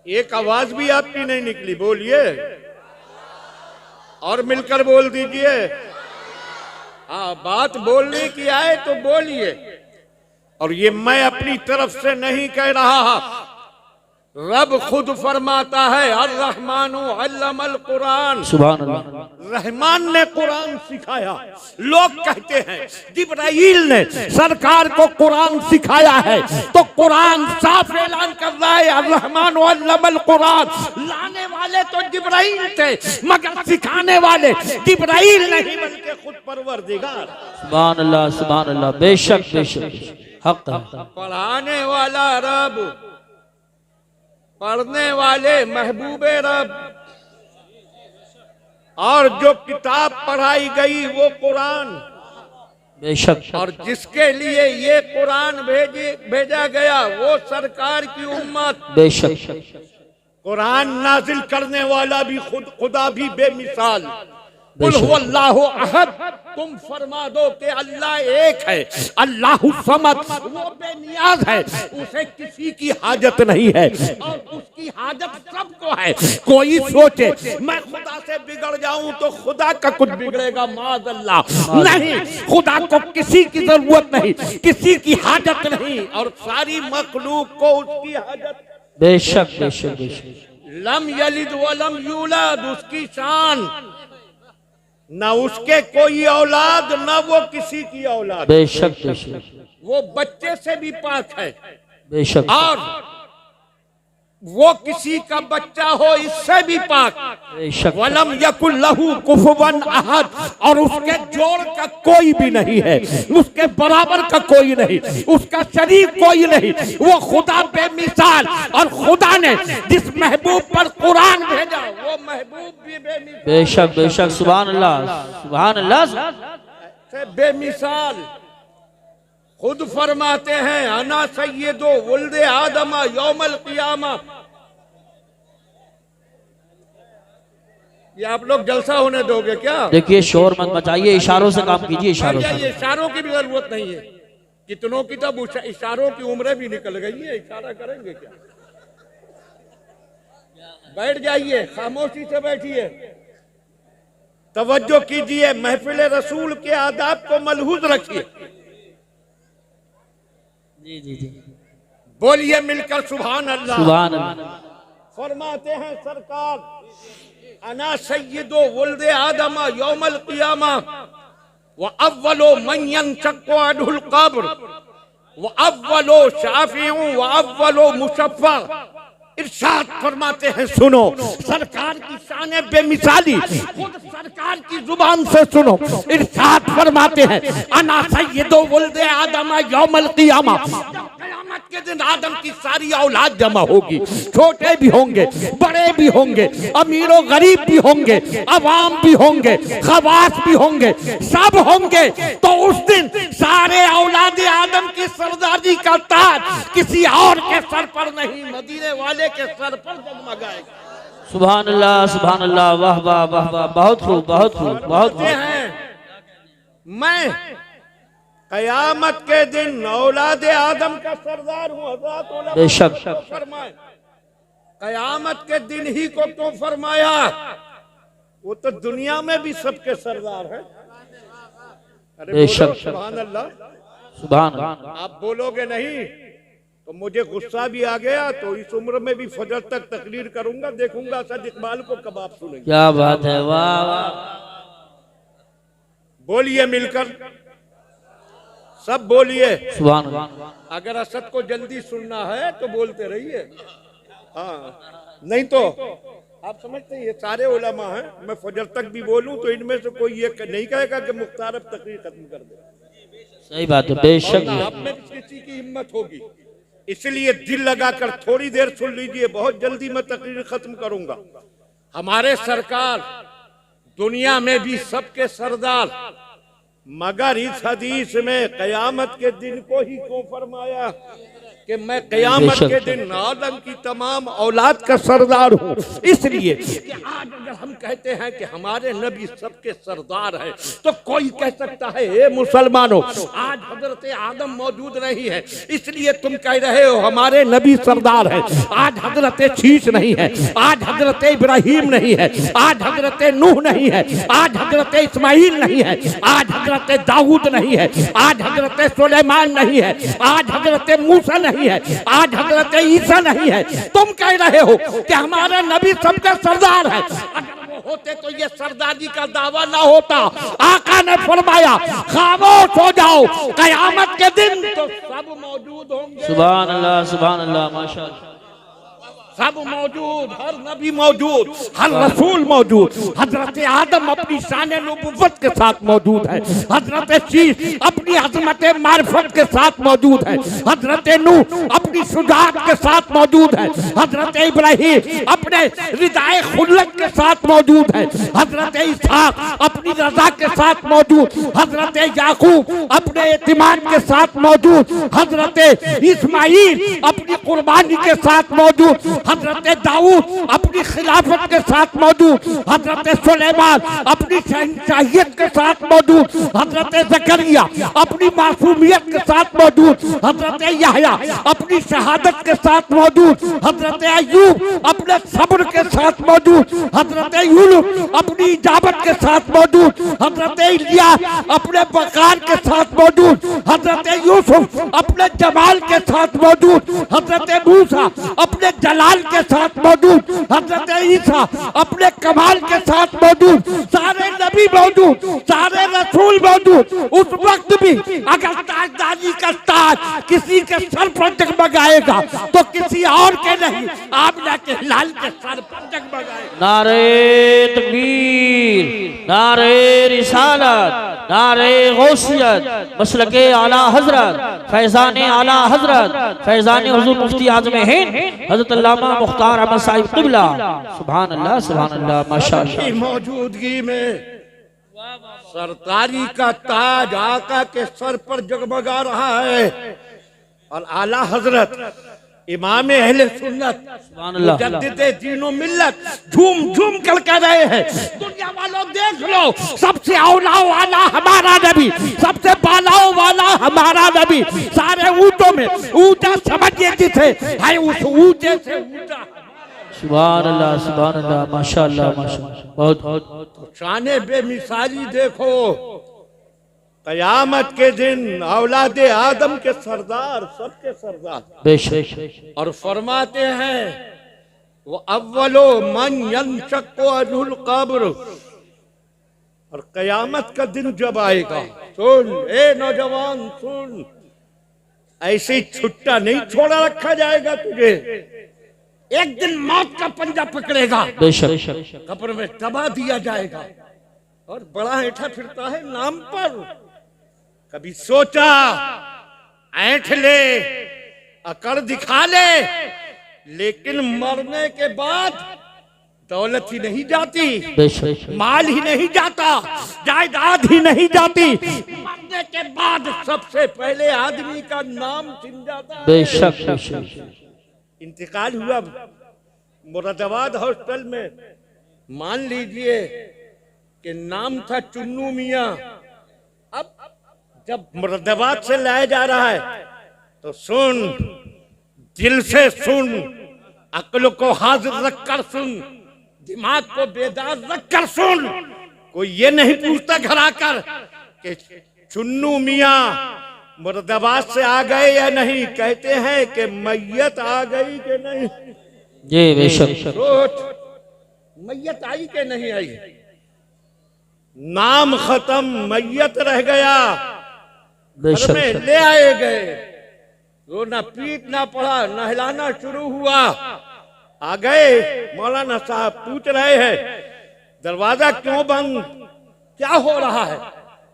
एक आवाज भी आपकी नहीं निकली, बोलिए और मिलकर बोल दीजिए। हाँ, बात बोलने की आए तो बोलिए। और ये मैं अपनी तरफ से नहीं कह रहा, रब खुद फरमाता है अर्रहमानु अल्लमल कुरान। सुभान अल्लाह। रहमान ने कुरान सिखाया। लोग कहते हैं जिब्राइल ने सरकार को कुरान सिखाया है, तो कुरान साफ ऐलान कर रहा है अर्रहमानु अल्लमल कुरान। लाने वाले तो जिब्राइल थे, मगर सिखाने वाले जिब्राइल नहीं बल्कि खुद परवरदिगार। सुभान अल्लाह, सुभान अल्लाह। बेशक बेशक हक है। पढ़ाने वाला रब, पढ़ने वाले महबूबे रब, और जो किताब पढ़ाई गई वो कुरान। बेशक। और जिसके लिए ये कुरान भेजा गया वो सरकार की उम्मत। बेशक। कुरान नाजिल करने वाला भी खुदा भी बेमिसाल। कुल हुवल्लाहु अहद, तुम फरमा दो कि अल्लाह एक है, अल्लाहु समद, वो बेनियाज है, उसे किसी की हाजत नहीं है और उसकी हाजत सबको है। कोई सोचे मैं खुदा से बिगड़ जाऊं तो खुदा का कुछ बिगड़ेगा, माज़अल्लाह नहीं। खुदा को किसी की जरूरत नहीं, किसी की हाजत नहीं, और सारी मखलूक को उसकी हाजत। बेशक बेशक बेशक। लम यलिद वलम यूलद, उसकी शान, न उसके कोई औलाद न वो किसी की औलाद। बेशक बेशक। वो बच्चे से भी पाक है, बेशक। और वो किसी का बच्चा हो इससे भी पाक। बेशक। वलम यकुल लहू कुफुवन अहद, और उसके जोड़ का कोई भी नहीं है, उसके बराबर का कोई नहीं, उसका शरीक कोई नहीं। वो खुदा बेमिसाल, और खुदा ने जिस महबूब पर कुरान भेजा वो महबूब भी बेमिसाल। बेशक बेशक। सुभान अल्लाह, सुभान अल्लाह। से बेमिसाल। खुद फरमाते हैं अना सय्यदो वुल्दे आदमा यौमल क़ियामा। ये आप लोग जलसा होने दोगे क्या? देखिए शोर मत मचाइए, इशारों से काम कीजिए, इशारों से। इशारों की भी जरूरत नहीं है। कितनों की तब इशारों की उम्रें भी निकल गई है, इशारा करेंगे क्या? बैठ जाइए, खामोशी से बैठिए, तवज्जो कीजिए, महफिल रसूल के आदाब को मलहूज रखिए। जी जी जी। बोलिए मिलकर सुभान अल्लाह। सुभान अल्लाह। फरमाते हैं सरकार अना सय्यदो वुल्दे आदमा यौमल क़ियामा व अव्वलो मन यंशक्कु अनहुल क़ब्र व अव्वलो शाफ़िउ व अव्वलो मुशफ़्फ़ा। इरशाद फरमाते हैं सुनो, सरकार की शान बेमिसाली खुद सरकार की जुबान से सुनो। इरशाद फरमाते हैं अना सय्यदो वुल्दे आदमा यौमल क़ियामा। क़यामत के दिन आदम की सारी औलाद जमा होगी, छोटे भी होंगे, बड़े भी होंगे, अमीर और गरीब भी होंगे, अवाम भी होंगे, खवास भी होंगे, सब होंगे। तो उस दिन सारे औलाद आदम की सरदारी का ताज किसी और के सर पर नहीं, मदीने वाले के सर पर जगमगाएगा। सुभान अल्लाह, सुभान अल्लाह। वाह वाह वाह वाह। बहुत खूब, बहुत खूब, बहुत खूब। मैं कयामत के दिन औलाद आदम का सरदार हूँ। हज़रत उलमा बेशक। फरमाए कयामत के दिन ही को तो फरमाया, वो तो दुनिया में भी सबके सरदार है। अरे बेशक। सुभान अल्लाह, सुभान अल्लाह। आप बोलोगे नहीं तो मुझे गुस्सा भी आ गया, तो इस उम्र में भी फजर तक तकरीर करूंगा, देखूंगा सद इकबाल को कब आप सुनेंगे। क्या बात है, वाह वाह। बोलिए मिलकर, सब बोलिए सुभान अल्लाह। अगर असद को जल्दी सुनना है तो बोलते रहिए, हाँ, नहीं तो आप समझते हैं ये सारे उलमा हैं। मैं फजर तक भी बोलूं तो इनमें से कोई ये नहीं कहेगा कि मुख्तार अब तकरीर खत्म कर दे। सही बात है, बेशक। आप में किसी की हिम्मत होगी, इसलिए दिल लगाकर थोड़ी देर सुन लीजिए, बहुत जल्दी मैं तकरीर खत्म करूंगा। हमारे सरकार दुनिया में भी सबके सरदार, मगर इस हदीस में कयामत के दिन को ही क्यों फरमाया? कि मैं क़यामत के दिन आदम की तमाम औलाद का सरदार हूँ। इसलिए कि आज अगर हम कहते हैं कि हमारे नबी सबके सरदार है, तो कोई कह सकता है ए मुसलमानों, आज हजरत आदम मौजूद नहीं है इसलिए तुम कह रहे हो हमारे नबी सरदार है। आज हजरत शीश नहीं है, आज हजरत इब्राहिम नहीं है, आज हजरत नूह नहीं है, आज हजरत इस्माइल नहीं है, आज हजरत दाऊद नहीं है, आज हजरत सुलेमान नहीं है, आज हजरत मूसा नहीं है, आज हजरत ईसा नहीं है। तुम कह रहे हो कि हमारा नबी सबका सरदार है। अगर वो होते तो ये सरदारी का दावा ना होता। आका ने फरमाया खामोश हो जाओ, कयामत के दिन तो सब मौजूद होंगे। सुभान अल्लाह माशाअल्लाह। सब मौजूद, हर नबी मौजूद, हर रसूल मौजूद। हजरत आदम अपनी शान नबुव्वत के साथ मौजूद है, हजरत शीश अपनी अज़मत मारिफत के साथ मौजूद है, हजरत नूह अपनी शुजाअत के साथ मौजूद है, हजरत इब्राहिम अपने रिदाए खुल्लत के साथ मौजूद है, हजरत इसहाक अपनी रजा के साथ मौजूद, हजरत याकूब अपने एतिमाद के साथ मौजूद, हजरत इस्माइल अपनी कुर्बानी के साथ मौजूद, हजरत दाऊद अपनी खिलाफत के साथ मौजूद, हजरत सुलेमान अपनी शहंशाहियत के साथ मौजूद, हजरत जकरिया अपनी मासूमियत के साथ मौजूद, हजरत यहया अपनी शहादत के साथ मौजूद, हजरत अय्यूब अपने सब्र के साथ मौजूद, हजरत यूनुस अपनी इजाबत के साथ मौजूद, हजरत इलियास अपने वकार के साथ मौजूद, हजरत यूसुफ अपने जमाल के साथ मौजूद, हजरत मूसा अपने जलाल के साथ मौजूद, हजरत ईसा अपने कमाल के साथ मौजूद। सारे नबी मौजूद, सारे रसूल मौजूद। उस वक्त भी अगर ताजदारी का ताज किसी के सर पर जगमगाएगा तो किसी और के नहीं, आमिना के लाल के सर पर जगमगाएगा। नारे तकबीर, नारे रिसालत, नारे गौसियत, मसलके आला हजरत, फैजान आला हजरत, फैजान हुजूर मुफ्ती आज़म हिंद हजरत अल्लामा मुख्तार अहमद साहिब क़िबला। सुभान अल्लाह माशाअल्लाह। मौजूदगी में सरकारी का ताज आका के सर पर जगमगा रहा है और आला हजरत इमाम अहले सुन्नत मुजद्दिदे दीनो मिल्लत झूम झूम कर कह रहे हैं दुनिया वालों देख लो, सबसे औलाओ वाला हमारा नबी, सबसे बालाओ वाला हमारा नबी। सारे ऊंटों में ऊंचा समझिए जिसे है उस ऊंचे से ऊंचा। सुभान अल्लाह माशाअल्लाह बहुत शाने बेमिसाली देखो। कयामत के दिन औलादे आदम के सरदार, सबके सरदार बेशक। और फरमाते हैं वो अव्वलो मन यनशक्कु अनहुल कब्र। और कयामत का दिन जब आएगा, सुन ए नौजवान सुन, ऐसे छुट्टा नहीं छोड़ा रखा जाएगा तुझे। एक दिन मौत का पंजा पकड़ेगा, बेशक कब्र में दबा दिया जाएगा और बड़ा ऐठा फिरता है नाम पर। कभी सोचा ऐठ ले, अकड़ दिखा ले, लेकिन मरने के बाद दौलत ही नहीं जाती, माल ही नहीं जाता, जायदाद ही नहीं जाती। मरने के बाद सबसे पहले आदमी का नाम छिन जाता है। बेशक। इंतकाल हुआ मुरादाबाद हॉस्टल में, मान लीजिए कि नाम था चुन्नू मियां। अब जब मुरादाबाद से लाया जा रहा है तो सुन, दिल से सुन, अक्ल को हाजिर रखकर सुन, दिमाग को बेदार रखकर सुन। कोई ये नहीं पूछता घर आकर कि चुन्नू मियां मुरादाबाद से आ गए या नहीं, कहते हैं कि मैयत आ गई कि नहीं। जी बेशक। सोच, मैयत आई कि नहीं आई। नाम खत्म, मैयत रह गया, घर में ले आए गए, रोना पीटना पड़ा, नहलाना शुरू हुआ। आ गए, मौलाना साहब पूछ रहे हैं दरवाजा क्यों बंद, क्या हो रहा है।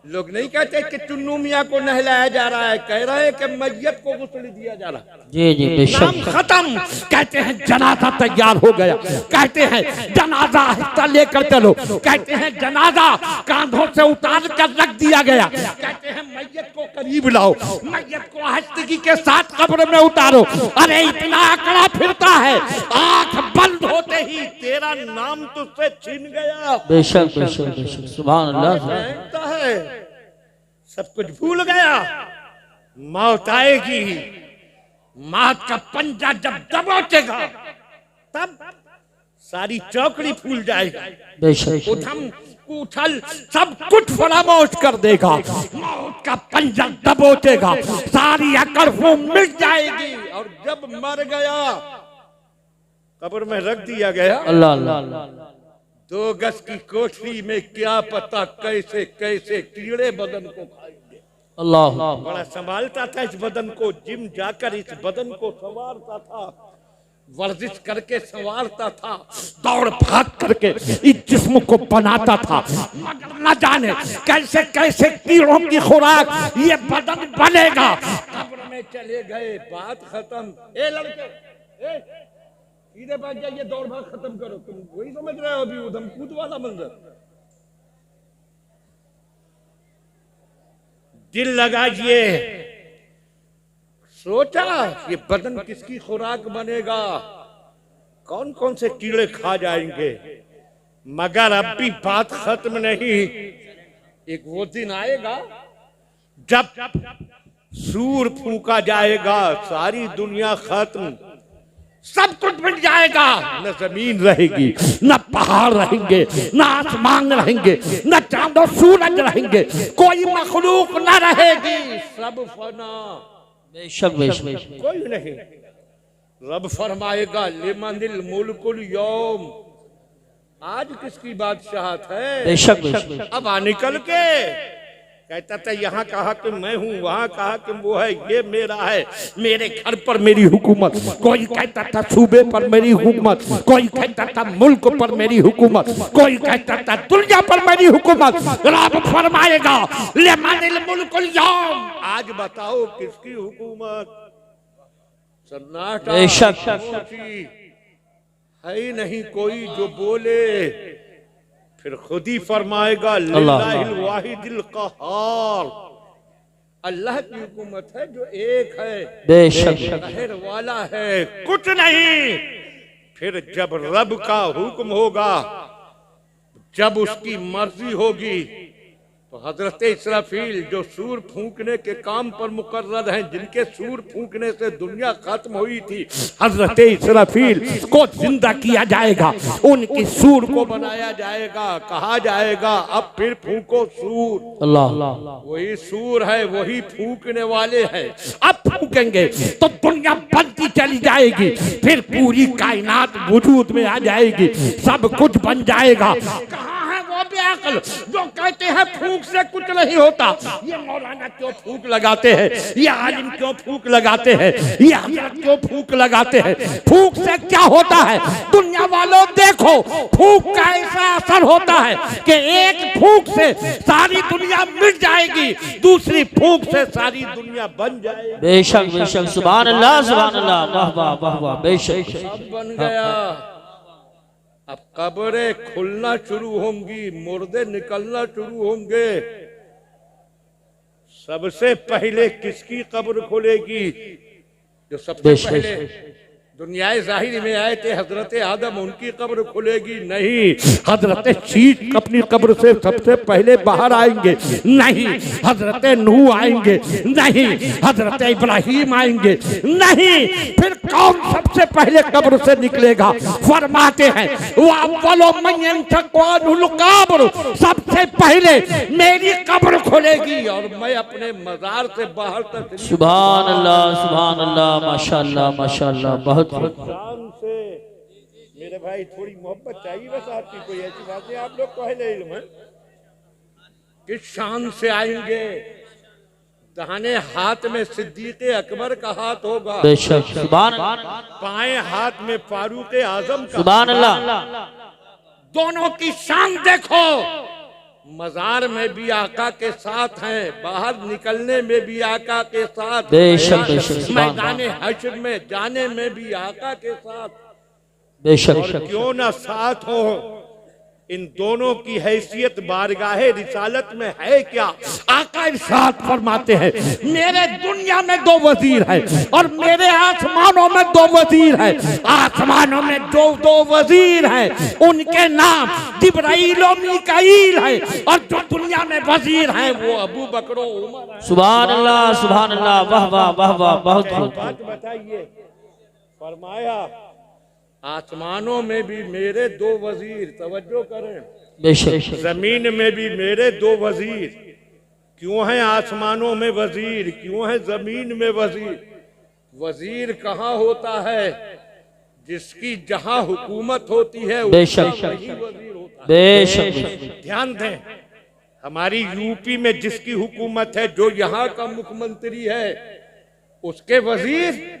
लोग नहीं कहते कि चुन्नू मियाँ को नहलाया जा रहा है, कह रहे हैं कि मैयत को गुस्ल दिया जा रहा है। जी जी बेशक। नाम खत्म। कहते हैं जनाजा तैयार हो गया, कहते हैं जनाजा आहिस्ता लेकर चलो, कहते हैं जनाजा कांधों से उतार कर रख दिया गया, कहते हैं मैयत को करीब लाओ, मैयत को आहिस्तगी के साथ कब्र में उतारो। अरे इतना आंकड़ा फिरता है, आंख बंद होते ही तेरा नाम तुझसे छीन गया। बेशक बेशक बेशक, सुभान अल्लाह। है सब कुछ भूल गया, मौत आएगी, मौत का पंजा जब दबोचेगा तब सारी चौकड़ी फूल जाएगी, बेशक उठम उछल सब कुछ फरामोश कर देगा, मौत का पंजा दबोचेगा, सारी अकड़ वो मिट जाएगी। और जब मर गया कब्र में रख दिया गया, अल्लाह अल्लाह, 2 गज की कोठरी में क्या पता कैसे कैसे कीड़े बदन को खाएंगे। अल्लाह बड़ा संभालता था इस बदन को, जिम जाकर इस बदन को संवारता था, वर्जिश करके संवारता था, दौड़ भाग करके इस जिस्म को बनाता था, मगर न जाने कैसे कैसे कीड़ों की खुराक ये बदन बनेगा। कब्र में चले गए, बात खत्म। ए लड़के, सीधे भाग जाइए, दौड़ भाग खत्म करो। तुम वही समझ रहे हो अभी उधम कूद वाला मंजर। दिल लगाइए, सोचा ये बदन किसकी खुराक बनेगा, कौन कौन से कीड़े खा जाएंगे, मगर अब भी बात खत्म नहीं। एक वो दिन आएगा जब सूर फूंका जाएगा, सारी दुनिया खत्म, सब कुछ मिट जाएगा, न जमीन रहेगी, न पहाड़ रहेंगे, न आसमान रहेंगे, न चांद और सूरज रहेंगे, कोई मखलूक न रहेगी, सब फना। बेशक बेशक, कोई नहीं। रब फरमाएगा लिमनिल मुल्कुल यौम, आज किसकी बादशाहत है। बेशक बेशक। अब आ निकल के कहता था यहाँ कहा कि मैं हूँ, वहाँ कहा कि वो है, ये मेरा है, मेरे घर पर मेरी हुकूमत। कोई कहता था सूबे पर मेरी हुकूमत, कोई कहता था मुल्क पर मेरी हुकूमत, कोई कहता था दुनिया पर मेरी हुकूमत। रब फरमाएगा लिमनिल मुल्कुल यौम, आज बताओ किसकी हुकूमत। सन्नाटा, बेशक। है ही नहीं कोई जो बोले। फिर खुद ही फरमाएगा लिल्लाहिल वाहिदिल क़हार, अल्लाह की हुकूमत है जो एक है, बेशक कहर वाला है, कुछ नहीं। फिर जब रब का हुक्म होगा, जब उसकी मर्जी होगी, तो हजरत इसराफील जो सूर फूंकने के काम पर मुकर्रर हैं, जिनके सूर फूंकने से दुनिया खत्म हुई थी, हजरत इसराफील को जिंदा किया जाएगा, उनकी सूर को बनाया जाएगा, कहा जाएगा अब फिर फूंको सूर। अल्लाह, वही सूर है, वही फूंकने वाले हैं। अब फूंकेंगे तो दुनिया बनती चली जाएगी, फिर पूरी कायनात वजूद में आ जाएगी, सब कुछ बन जाएगा। कहाँ है वो बेअक्ल जो कहते हैं फूंक से कुछ नहीं होता। ये मौलाना क्यों फूंक लगाते हैं, ये आलिम क्यों फूंक लगाते हैं, ये हजरत क्यों फूंक लगाते हैं। फूंक से क्या होता है दुनिया वालों, देखो फूंक का ऐसा असर होता है कि एक फूंक से सारी दुनिया मिट जाएगी, दूसरी फूंक से सारी दुनिया बन जाएगी। बेशक बेशक, सुभान अल्लाह सुभान अल्लाह, वाह वाह वाह वाह, बेशक। सब बन गया। अब कब्रें खुलना शुरू होंगी, मुर्दे निकलना शुरू होंगे। सबसे पहले किसकी कब्र खुलेगी? जो सबसे पहले दुनियाए जाहिर में आए थे हजरत आदम, उनकी कब्र खुलेगी? नहीं। हजरत शीश अपनी कब्र से सबसे पहले बाहर आएंगे? नहीं। हजरत नूह आएंगे? नहीं। हजरत इब्राहिम आएंगे? नहीं। फिर कौन सबसे पहले कब्र से निकलेगा? फरमाते हैं कब्र, सबसे पहले मेरी कब्र खुलेगी और मैं अपने मजार से बाहर तक। सुभान अल्लाह, माशाअल्लाह माशाअल्लाह, बहुत शान से। मेरे भाई थोड़ी मोहब्बत चाहिए बस आपकी, कोई ऐसी बातें आप लोग को है इल्म है। किस शान से आएंगे? दाहिने हाथ में सिद्दीक अकबर का हाथ होगा, बेशक। सुभान, बाएं हाथ में फारूक आजम का। सुभान अल्लाह। दोनों की शान देखो। मजार में भी आका के साथ हैं, बाहर निकलने में भी आका के साथ, बेशक बेशक, मैदान हश्र में जाने में भी आका के साथ। बेशक और क्यों ना साथ हो, इन दोनों की हैसियत बारगाहे रिसालत में है क्या? आका इरशाद फरमाते हैं, मेरे दुनिया में 2 वजीर हैं और मेरे आसमानों में 2 वजीर हैं। आसमानों में दो वजीर हैं, उनके नाम जिब्राइल और मीकाईल हैं, और जो दुनिया में वजीर हैं वो अबू बकर और उमर हैं। सुभान अल्लाह सुभान अल्लाह, वाह वाह वाह वाह, बहुत खूब। बात बताइए, फरमाया आसमानों में भी मेरे 2 वजीर, तवज्जो करें, बेशक जमीन में भी मेरे 2 वजीर। क्यों है आसमानों में वजीर, क्यों है जमीन में वजीर? वजीर कहाँ होता है? जिसकी जहां हुकूमत होती है बेशक वही वजीर होता है। बेशक, ध्यान दें, हमारी यूपी में जिसकी हुकूमत है, जो यहाँ का मुख्यमंत्री है, उसके वजीर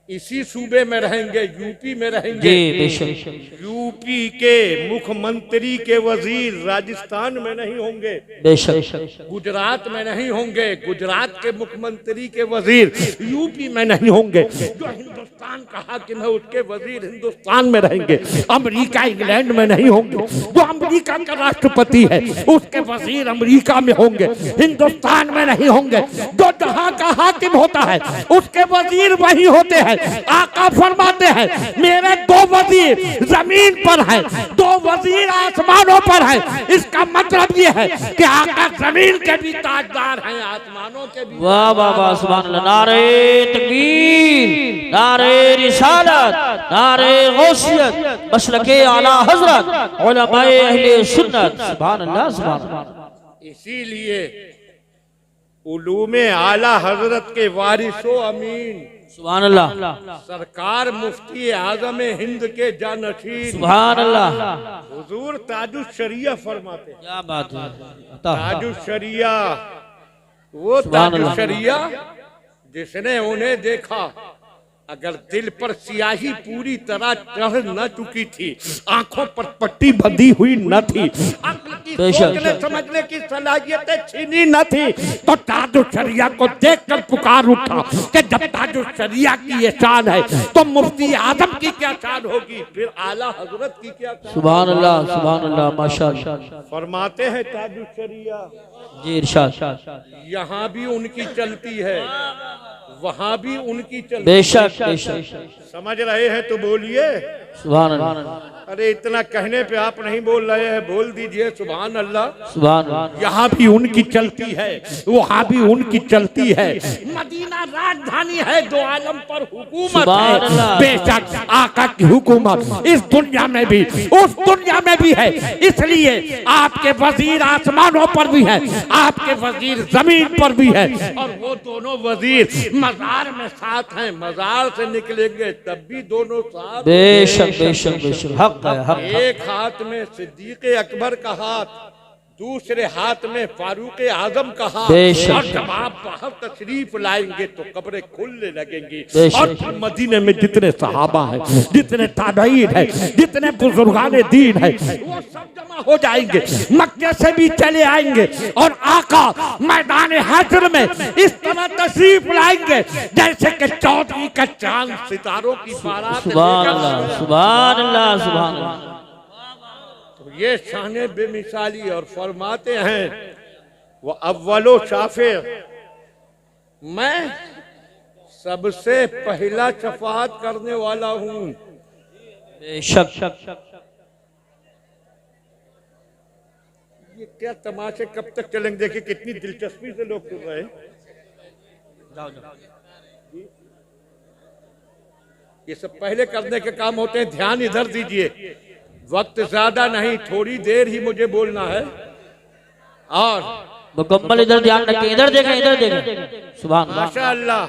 इसी सूबे में रहेंगे, यूपी में रहेंगे। जी बेशक, यूपी के मुख्यमंत्री के वजीर राजस्थान में नहीं होंगे, बेशक गुजरात में नहीं होंगे, गुजरात के मुख्यमंत्री के वजीर यूपी में नहीं होंगे। जो हिंदुस्तान का हाकिम है उसके वजीर हिंदुस्तान में रहेंगे, अमेरिका इंग्लैंड में नहीं होंगे। जो अमेरिका का राष्ट्रपति है उसके वजीर अमेरिका में होंगे, हिंदुस्तान में नहीं होंगे। जो जहाँ का हाकिम होता है उसके वजीर वही होते हैं। आका फरमाते हैं, मेरे 2 वजीर जमीन पर है, 2 वजीर आसमानों पर है। इसका मतलब ये है कि आका जमीन के भी ताजदार हैं, आसमानों के भी। वाह वाह वाह, सुभान अल्लाह। नारे तकबीर, नारे रिसालत, नारे गौसियत, मसलके आला हजरत, उलमाए अहले सुन्नत। सुभान अल्लाह सुभान अल्लाह। इसीलिए उलूमे आला हजरत के वारिसो अमीन सुभान अल्लाह, सरकार मुफ्ती आजम हिंद के जानशीन सुभान अल्लाह। हुजूर ताजुश शरिया फरमाते हैं। क्या बात है, ताजुश शरिया, वो ताजुश शरिया जिसने उन्हें देखा, अगर दिल पर सियाही पूरी तरह चढ़ न चुकी थी, आंखों पर पट्टी बंधी हुई न थी, अक्ल की सोचने समझने की सलाहियतें छीनी न थी, तो ताजुश शरिया को देखकर पुकार उठा कि जब ताजुश शरिया की ये शान है तो मुफ्ती आजम की क्या शान होगी, फिर आला हजरत की क्या शान। सुभान अल्लाह माशाअल्लाह। फरमाते हैं ताजुश शरिया जी इरशाद, यहाँ भी उनकी चलती है, वहाँ भी उनकी चलती। बेशक बेशक, समझ रहे हैं तो बोलिए सुभान अल्लाह। अरे इतना कहने पे आप नहीं बोल रहे हैं, बोल दीजिए सुभान अल्लाह। सुभान अल्लाह। यहाँ भी उनकी चलती है, वहाँ भी उनकी चलती है। मदीना राजधानी है, 2 आलम पर हुकूमत है। बेशक आका की हुकूमत इस दुनिया में भी उस दुनिया में भी है, इसलिए आपके वजीर आसमानों पर भी है, आपके वजीर जमीन पर भी है, और वो दोनों वजीर मजार में साथ हैं। मजार से निकलेंगे तब भी दोनों साथ। बेशक बेशक बेशक, हक है, हक। एक हाथ में सिद्दीक अकबर का हाथ, दूसरे हाथ में फारूक आजम का हाथ, और जब आप बाहर तशरीफ लाएंगे तो कब्रें खुलने लगेंगी। और मदीने में जितने सहाबा हैं, जितने ताबईन हैं, जितने बुजुर्गान दीन हैं, वो सब जमा हो जाएंगे, मक्के से भी चले आएंगे, और आका मैदान हश्र में इस तरह तशरीफ लाएंगे जैसे कि 14वीं का चांद सितारों की बारात। सुभान अल्लाह सुभान अल्लाह सुभान अल्लाह। ये शाने बेमिसाली। और फरमाते हैं, वो अव्वलो शाफे, मैं सबसे पहला शफाअत करने वाला हूँ। बेशक। ये क्या तमाशे कब तक चलेंगे? देखिए कितनी दिलचस्पी से लोग सुन रहे हैं। ये सब पहले करने के काम होते हैं। ध्यान इधर दीजिए, वक्त ज्यादा नहीं, थोड़ी देर ही मुझे बोलना है। और मुकम्मल इधर ध्यान रखें, इधर देखें, इधर देखें। सुभान अल्लाह माशाअल्लाह,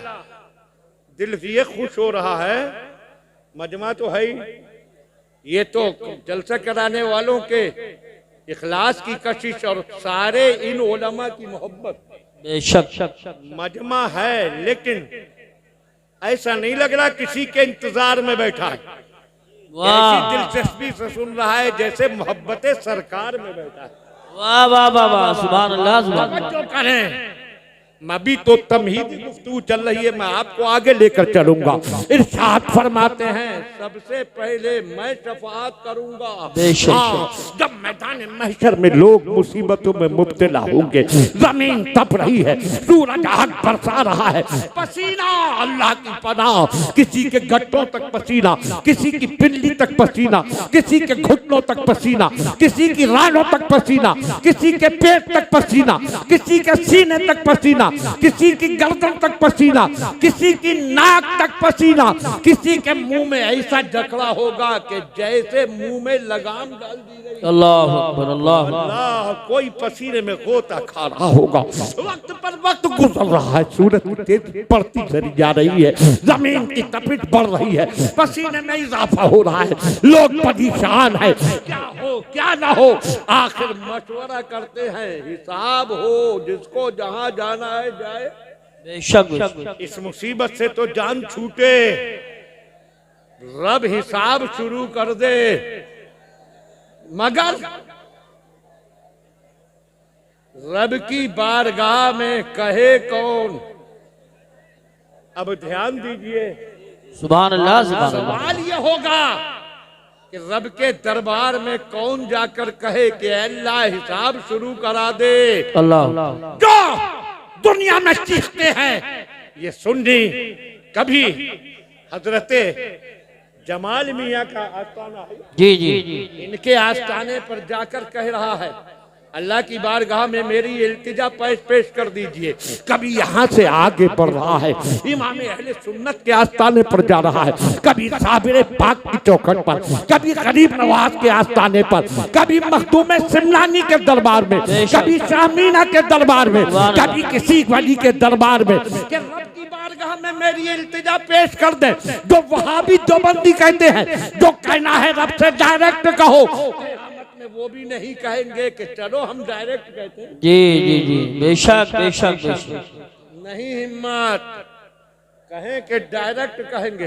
दिल ये खुश हो रहा है। मजमा तो है ही, ये तो जलसा कराने वालों के इखलास की कशिश और सारे इन उलमा की मोहब्बत। बेशक मजमा है, लेकिन ऐसा नहीं लग रहा किसी के इंतजार में बैठा है। ऐसी दिलचस्पी से सुन रहा है जैसे मोहब्बत सरकार में बैठा है। वाह वाह वाह वाह, सुभान अल्लाह सुभान अल्लाह। तवज्जो करें, अभी तो तमहीदी गुफ्तगू चल रही है, मैं आपको आगे लेकर चलूंगा। इरशाद फरमाते हैं सबसे पहले मैं शफाअत करूंगा। हाँ, जब मैदान महशर में लोग मुसीबतों में मुब्तला होंगे, जमीन तप रही है, सूरज आग बरसा रहा है, पसीना अल्लाह की पनाह, किसी के गट्टों तक पसीना, किसी की पिल्ली तक पसीना, किसी के घुटनों तक पसीना, किसी की रानों तक पसीना, किसी के पेट तक पसीना, किसी के सीने तक पसीना, किसी की गर्दन तक पसीना, किसी की नाक तक पसीना, किसी के मुंह में ऐसा जकड़ा होगा कि जैसे मुंह में लगाम डाल दी गई। अल्लाह अकबर अल्लाह। अल्लाह, कोई पसीने में गोता खा रहा होगा, वक्त पर वक्त गुजर रहा है, सूरज तेज बढ़ती चली जा रही है, जमीन की तपिश बढ़ रही है, पसीने में इजाफा हो रहा है, लोग परेशान है, क्या हो क्या ना हो। आखिर मशवरा करते हैं, हिसाब हो, जिसको जहां जाना है जाए। बेशक इस मुसीबत से तो जान छूटे, रब हिसाब शुरू कर दे, मगर रब की बारगाह में कहे कौन। अब ध्यान दीजिए, सुभान अल्लाह सुभान अल्लाह। सवाल ये होगा कि रब के दरबार में कौन जाकर कहे कि अल्लाह हिसाब शुरू करा दे। अल्लाह जो दुनिया में चीखते हैं, ये सुन्नी कभी हजरते जमाल मियाँ का आस्ताना है, जी जी इनके आस्ताने पर जाकर कह रहा है अल्लाह की बारगाह में मेरी इल्तिजा पेश कर दीजिए। कभी यहाँ से आगे बढ़ रहा है, इमाम अहले सुन्नत के आस्ताने पर जा रहा है, कभी साबिर पाक की चौखट पर, कभी गरीब नवाज के आस्ताने पर, कभी मखदूम सिमलानी के दरबार में, कभी शामीना के दरबार में, कभी किसी वली के दरबार में, कि रब की बारगाह में मेरी इल्तिजा पेश कर दे। जो वहाबी देवबंदी कहते हैं, जो कहना है रब से डायरेक्ट कहो, वो भी नहीं कहेंगे कि चलो हम डायरेक्ट कहते हैं। जी जी जी, बेशक बेशक बेशक। नहीं, हिम्मत कहें कि डायरेक्ट कहेंगे,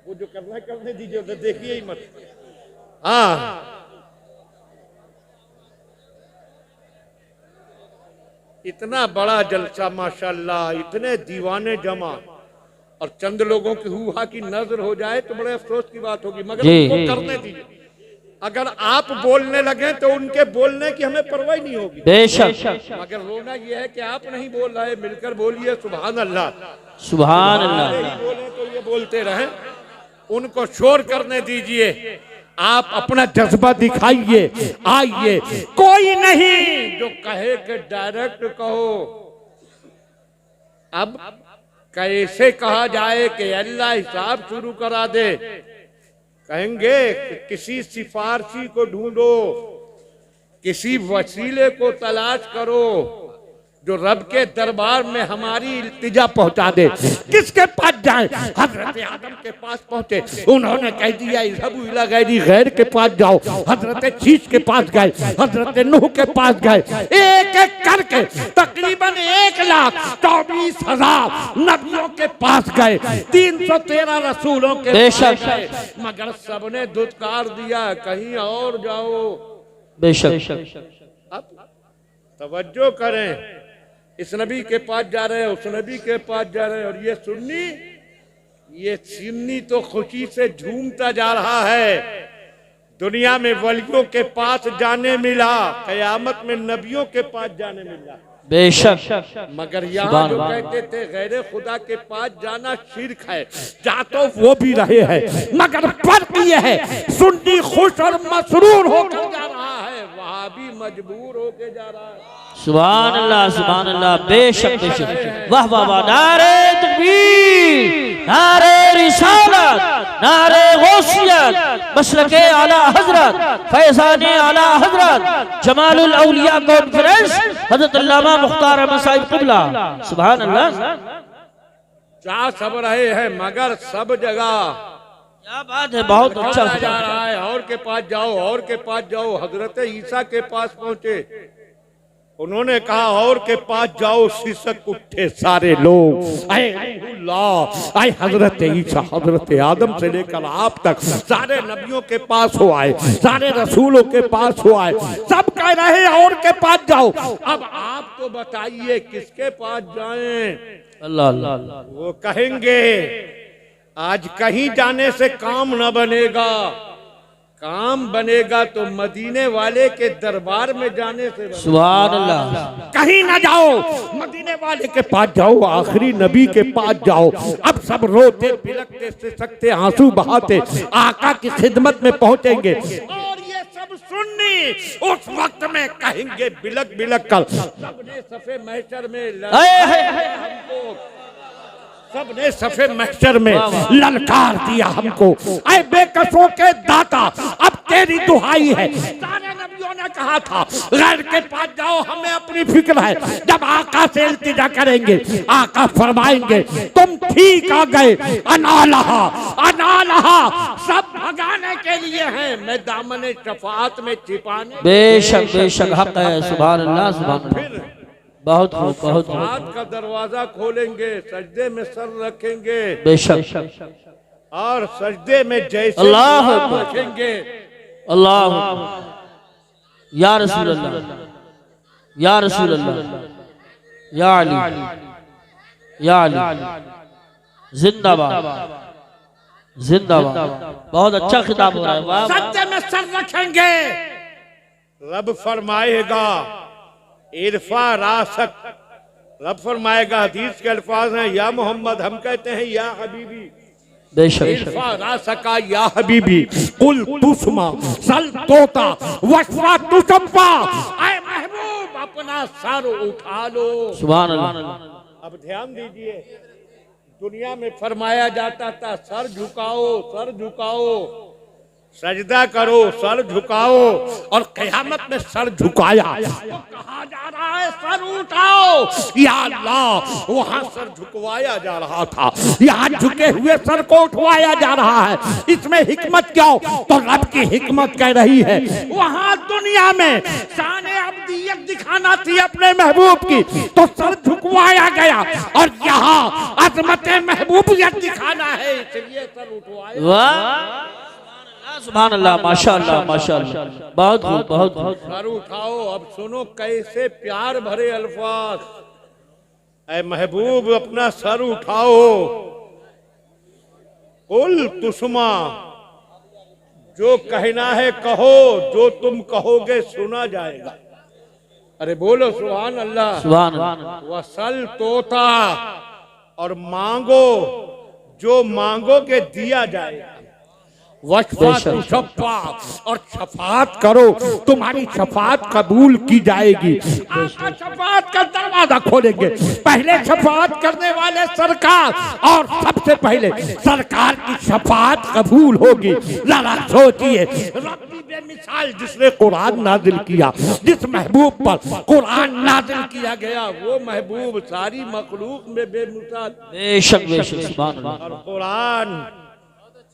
वो जो करना है करने दीजिए, उधर देखिए ही मत। हाँ, इतना बड़ा जलसा माशाल्लाह, इतने दीवाने जमा और चंद लोगों की हुआ की नजर हो जाए तो बड़े अफसोस की बात होगी, मगर उनको करने दीजिए। अगर आप बोलने लगे तो उनके बोलने की हमें परवाह नहीं होगी, बेशक। मगर रोना यह है कि आप नहीं बोल रहे, मिलकर बोलिए सुभान अल्लाह सुभान अल्लाह। बोले तो ये बोलते रहे, उनको शोर करने दीजिए, आप अपना जज्बा दिखाइए, आइए। कोई नहीं जो कहे कि डायरेक्ट कहो। अब कैसे कहा जाए कि अल्लाह हिसाब शुरू करा दे? कहेंगे कि किसी सिफारशी को ढूंढो, किसी वसीले को तलाश करो जो रब के दरबार में हमारी इल्तिजा पहुंचा दे। किसके पास जाए? हजरत आदम के पास पहुंचे, उन्होंने कह दिया इज़हबू इला गैरी, गैर के पास जाओ। हजरत शीश के पास गए, हजरत नूह के पास गए, एक एक करके तकरीबन 1,24,000 नबियों के पास गए, 313 रसूलों के पास गए, मगर सबने धुतकार दिया, कहीं और जाओ। बेशक। अब तवज्जो करें, इस नबी के पास जा रहे हैं, उस नबी के पास जा रहे हैं, और ये सुन्नी तो खुशी से झूमता जा रहा है। दुनिया में वलियों के पास जाने मिला, कयामत में नबियों के पास जाने मिला। बेशक। मगर यहाँ जो कहते थे गैर खुदा के पास जाना शिर्क है, जा तो वो भी रहे हैं, मगर फर्क ये है सुन्नी खुश और मसरूर होकर जा रहा है, वहां भी मजबूर होके जा रहा है। सुभान अल्लाह बेशक बेशक। वाह वाह वाह, नारे तकबीर, नारे रिसालत, नारे गौसियत, मसलके आला हजरत, फैज़ाने आला हजरत, जमालुल औलिया कॉन्फ्रेंस, हजरत अल्लामा मुख्तार अहमद साहिब क़िबला। सुभान अल्लाह। जा सब रहे हैं, मगर सब जगह क्या बात है, बहुत अच्छा जा रहा है। और के पास जाओ, और के पास जाओ। हजरत ईसा के पास पहुंचे, उन्होंने कहा और के पास जाओ, सिसक उठे सारे लोग। आए हजरत ईसा, हजरत आदम से लेकर आप तक सारे नबियों के पास हो आए, सारे रसूलों के पास हो आए, सब कह रहे और के पास जाओ। अब आप तो बताइए किसके पास जाएं? अल्लाह अल्लाह। वो कहेंगे आज कहीं जाने से काम न बनेगा, काम बनेगा तो मदीने वाले के दरबार में जाने से। सुभान अल्लाह। कहीं ना जाओ, मदीने वाले के पास जाओ, आखिरी नबी के पास जाओ। अब सब रोते बिलखते से सकते आंसू बहाते आका की खिदमत में पहुंचेंगे और ये सब सुन्नी उस वक्त में कहेंगे बिलक बिलक कर, सबने सफे महशर में हमको, सबने सफेद महशर में ललकार दिया हमको, ऐ बेकसों के दाता अब तेरी दुहाई है। सारे नबियों ने कहा था गैर के पास जाओ, हमें अपनी फिक्र है। जब आका से इल्तिजा करेंगे, आका फरमाएंगे तुम ठीक आ गए, अनालहा अनालहा, सब भगाने के लिए हैं, मैं दामन शफाअत में छिपाने। बेशक बेशक हक है। सुभान अल्लाह सुभान अल्लाह। बहुत खूब बहुत हाथ का दरवाजा खोलेंगे, सजदे में सर रखेंगे, बेशक, और सजदे में जैसे अल्लाह रखेंगे, अल्लाह या रसूल अल्लाह, या रसूल अल्लाह, या अली, या अली, जिंदाबाद जिंदाबाद। बहुत अच्छा खिताब हो रहा है। वाह। सजदे में सर रखेंगे, रब फरमाएगा इरफा रासक, रब फरमाएगा, हदीस के अल्फाज हैं या मोहम्मद, हम कहते हैं या हबीबी, बेशक इरफा रासका या हबीबी, कुल तुस्मा सल तोता वशवा तुसब्बा, ऐ महबूब अपना सर उठा लो। सुभान अल्लाह। अब ध्यान दीजिए, दुनिया में फरमाया जाता था सर झुकाओ, सर झुकाओ, सजदा करो, सर झुकाओ, और क़यामत में सर झुकाया तो कहा जा रहा है सर उठाओ। या अल्लाह, वहां सर झुकवाया जा रहा था, यहाँ झुके हुए सर को उठवाया जा रहा है। इसमें हिकमत क्या हो? तो रब की हिकमत कह रही है वहां दुनिया में शान अब्दियत दिखाना थी अपने महबूब की, तो सर झुकवाया गया, और यहाँ अजमत महबूबियत दिखाना है, इसलिए सर उठवाया। वाह सुभान अल्लाह, माशाअल्लाह माशाअल्लाह। बहुत खूब बहुत खूब। सर उठाओ। अब सुनो कैसे प्यार भरे अल्फाज, ऐ महबूब अपना सर उठाओ, कुल तुस्मा, जो कहना है कहो, जो तुम कहोगे सुना जाएगा। अरे बोलो सुभान अल्लाह। सुभान अल्लाह। वसल तोता, और मांगो, जो मांगोगे दिया जाएगा। वशफा, और शफात करो, तुम्हारी शफात कबूल की जाएगी। आका शफात का दरवाजा खोलेंगे, पहले शफात करने वाले सरकार, और सबसे पहले सरकार की शफात कबूल होगी। जरा सोचिए, रब्बी बेमिसाल जिसने कुरान नाजिल किया, जिस महबूब पर कुरान नाजिल किया गया, वो महबूब सारी मखलूक में बेमिसाल। बेशक बेशक सुभान अल्लाह। और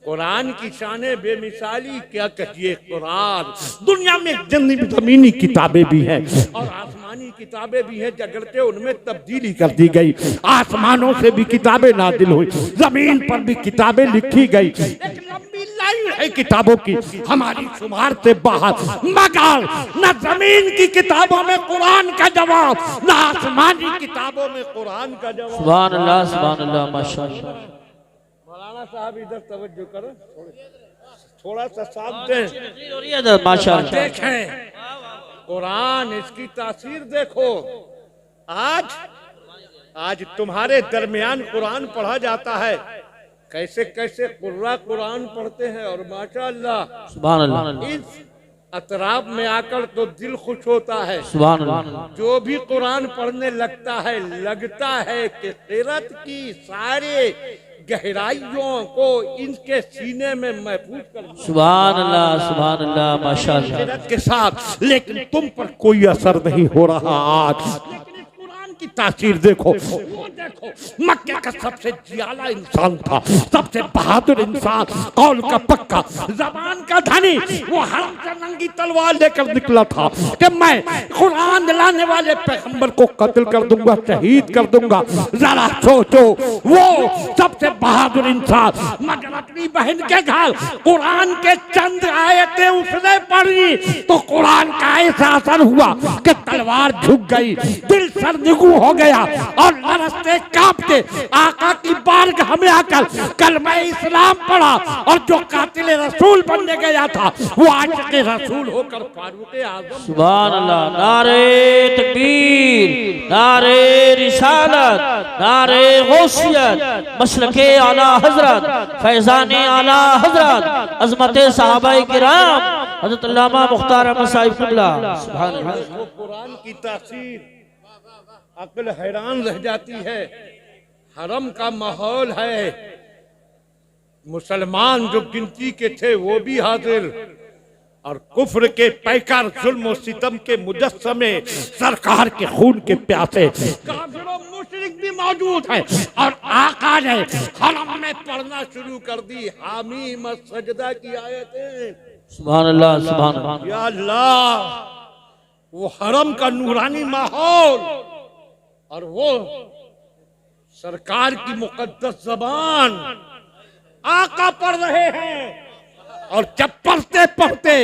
कुरान की शाने बेमिसाली क्या कहिए। कुरान दुनिया में जमीनी किताबें भी हैं और आसमानी किताबें भी हैं, जगरते उनमें तब्दीली कर दी गई। आसमानों से भी किताबें नाजिल हुई, जमीन पर भी किताबें लिखी गई। एक लंबी लाइन है किताबों की, हमारी शुमार से बाहर, मगर न जमीन की किताबों में कुरान का जवाब, न आसमानी किताबों में कुरान का जवाब। सुभान अल्लाह सुभान अल्लाह माशाअल्लाह। मौलाना साहब इधर तवज्जो करो, थोड़ा सा साथ दें, माशाअल्लाह। देखें कुरान, इसकी तासीर देखो। आज तुम्हारे दरमियान कुरान पढ़ा जाता है, कैसे कैसे कुर्रा कुरान पढ़ते हैं, और माशाअल्लाह सुभान अल्लाह। इस अतराब में आकर तो दिल खुश होता है। सुभान अल्लाह। जो भी कुरान पढ़ने लगता है, लगता है कि क़िरात की सारे गहराइयों को इनके सीने में महफूज कर। सुभान अल्लाह माशाअल्लाह के साथ, लेकिन तुम पर कोई असर नहीं हो रहा आज। लेकिन इस कुरान की तासीर देखो, वो देखो मक्के का सबसे जियाला इंसान था, सबसे बहादुर इंसान, कौल का पक्का, जबान का धनी, वो हरम से नंगी तलवार लेकर निकला था कि मैं कुरान लाने वाले पैगंबर को कत्ल कर दूंगा, शहीद कर दूंगा। जरा सोचो, वो सबसे बहादुर इंसान मगर अपनी बहन के घर कुरान के चंद आयतें उसने पढ़ी तो कुरान का ऐसा असर हुआ कि तलवार झुक गई, दिल सरनिगू हो गया और लरजते कांपते आका की बारगाह में आकर कलमा इस्लाम पढ़ा और जो कातिल रसूल बनने गया था वो आज के रसूल होकर फारूक आजम। सुभान अल्लाह। नारे तकबीर, नारे रिसालत, नारे गौसियत, मसलके आला हजरत, फैजाने आला हजरत, अजमते साहबाए किराम, हजरत अल्लामा मुख्तार अहमद साहिब क़िबला। सुभान अल्लाह। वो कुरान की तासीर अक्ल हैरान रह जाती है। हरम का माहौल है, मुसलमान जो गिनती के थे वो भी हाजिर और कुफ्र के पैकार जुल्म और सितम के मुजस्समे सरकार के खून के प्यासे काफिर और मुशरिक भी मौजूद है और आका ने हरम में पढ़ना शुरू कर दी हामी सजदा की आयतें। सुभान अल्लाह, सुभान अल्लाह। या अल्लाह, वो हरम का नूरानी माहौल और वो सरकार की मुकद्दस जबान आका पढ़ रहे हैं और जब पढ़ते पढ़ते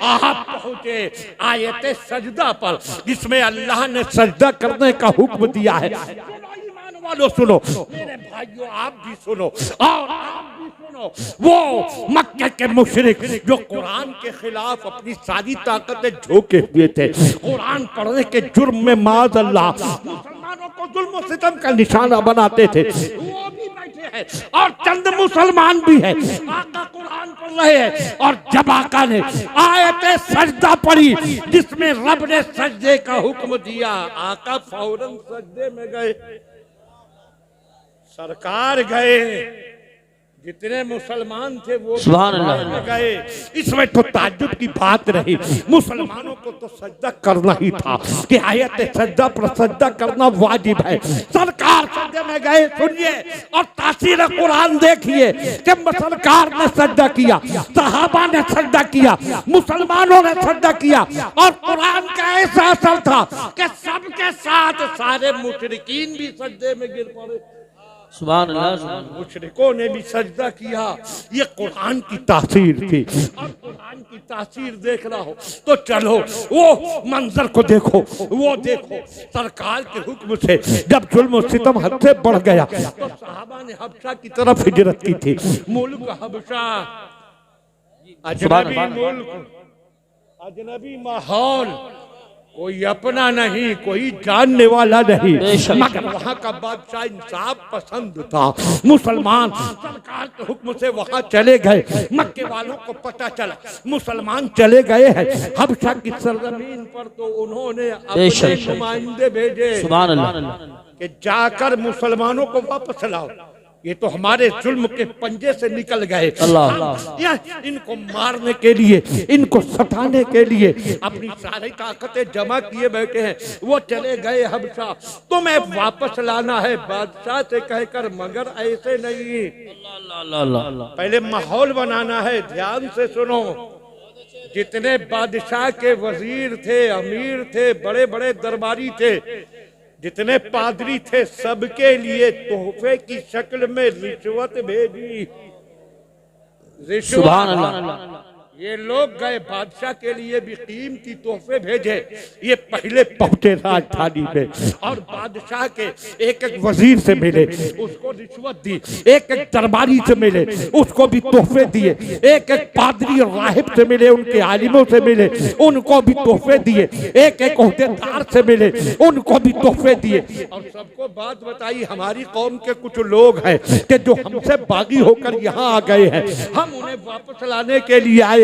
आप पहुंचे आयते सजदा पर जिसमें अल्लाह ने सजदा करने का हुक्म दिया है। ईमान वालों सुनो, मेरे भाइयों आप भी सुनो और आप भी सुनो। वो मक्के के मुशरिक जो कुरान के खिलाफ अपनी सारी ताकतें झोंके हुए थे, कुरान पढ़ने के जुर्म में माज़ अल्लाह मुसलमानों को जुल्म और सितम का निशाना बनाते थे, वो भी बैठे हैं और चंद मुसलमान भी हैं। आका कुरान पढ़ रहे हैं और जब आका ने आयते सजदा पढ़ी जिसमें रब ने सजदे का हुक्म दिया, आका फौरन सजदे में गए, सरकार गए, जितने मुसलमान थे वो सुभान अल्लाह गए। इसमें तो ताज्जुब की बात रही, मुसलमानों को तो सजदा करना ही था कि आयत सजदा पर सजदा करना वाजिब है। सरकार सजदे में गए, सुनिए और तासीर कुरान देखिए कि सरकार ने सजदा किया, सहाबा ने सजदा किया, मुसलमानों ने सजदा किया और कुरान का ऐसा असर था कि सबके साथ सारे मुशरिकीन भी सजदे में गिर पड़े। सुभान अल्लाह। मुशरिकों ने भी सजदा किया। ये कुरान की तासीर थी और कुरान की तासीर देख रहा हो तो चलो वो मंजर को देखो, वो देखो सरकार के हुक्म से जब जुल्म और सितम हद से बढ़ गया तो सहाबा ने हबशा की तरफ हिजरत की थी। मुल्क हबशा अजनबी मुल्क, अजनबी माहौल, कोई अपना नहीं, कोई जानने वाला नहीं, मगर वहाँ का बादशाह इंसाफ पसंद था। मुसलमान सरकार के हुक्म से वहाँ चले गए। मक्के वालों को पता चला मुसलमान चले गए हैं हबशा की सरजमीन पर, तो उन्होंने अपने नुमाइंदे भेजे कि जाकर मुसलमानों को वापस लाओ, ये तो हमारे जुल्म के पंजे से निकल गए। इनको मारने के लिए, इनको सताने के लिए अपनी सारी ताकतें जमा किए बैठे हैं। वो चले गए हबशा, तुम्हें वापस लाना है बादशाह से कहकर, मगर ऐसे नहीं, पहले माहौल बनाना है। ध्यान से सुनो, जितने बादशाह के वजीर थे, अमीर थे, बड़े बड़े दरबारी थे, जितने पादरी थे, सबके लिए तोहफे की शक्ल में रिश्वत भेजी। रिश्वत ये लोग गए, बादशाह के लिए भी कीमती तोहफे भेजे। ये पहले पहुंचे राजधानी में और बादशाह के एक एक वजीर से मिले, उसको रिश्वत दी। एक एक दरबारी से मिले, उसको भी तोहफे दिए। एक एक पादरी और राहिब से मिले, उनके आलिमों से मिले, उनको भी तोहफे दिए। एक एक ओहदेदार से मिले, उनको भी तोहफे दिए। और सबको बात बताई, हमारी कौम के कुछ लोग हैं कि जो हमसे बागी होकर यहाँ आ गए हैं, हम उन्हें वापस लाने के लिए आए हैं।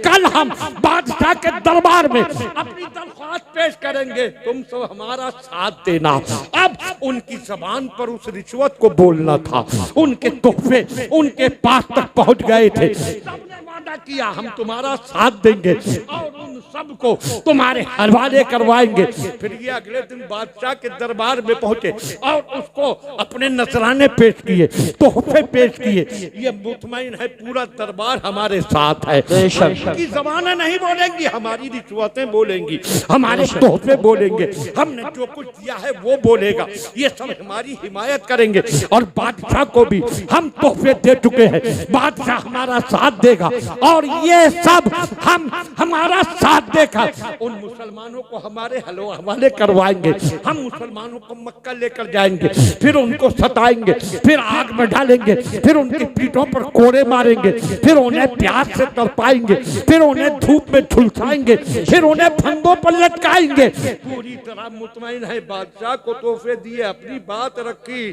कल हम बादशाह के दरबार में अपनी दरख्वास्त पेश करेंगे, तुम सब हमारा साथ देना। अब उनकी जबान पर उस रिश्वत को बोलना था। उनके तोहफे उनके पास तक पहुंच गए थे। सबने वादा किया हम तुम्हारा साथ देंगे और उन सब सबको तुम्हारे हवाले करवाएंगे। फिर ये अगले दिन बादशाह के दरबार में पहुंचे और उसको अपने नजराने पेश किए, तोहफे पेश किए। ये मुतमईन है पूरा दरबार हमारे साथ है, की जबानें नहीं बोलेंगी, हमारी रिश्वतें बोलेंगी, हमारे तोहफे बोलेंगे, हमने जो कुछ दिया है वो बोलेगा, ये सब हमारी हिमायत करेंगे। और बादशाह को भी हम तोहफे दे चुके हैं, बादशाह हमारा साथ देगा और ये सब हम हमारा साथ देगा। उन मुसलमानों को हमारे हवाले करवाएंगे, हम मुसलमानों को मक्का लेकर जाएंगे, फिर उनको सताएंगे, फिर आग में डालेंगे, फिर उनकी पीठों पर कोड़े मारेंगे, फिर उन्हें प्यास से तड़पाएंगे, फिर उन्हें धूप में झुलसाएंगे, फिर उन्हें फंदों पर लटकाएंगे। पूरी तरह मुतमईन है, बादशाह को तोहफे दिए, अपनी बात रखी।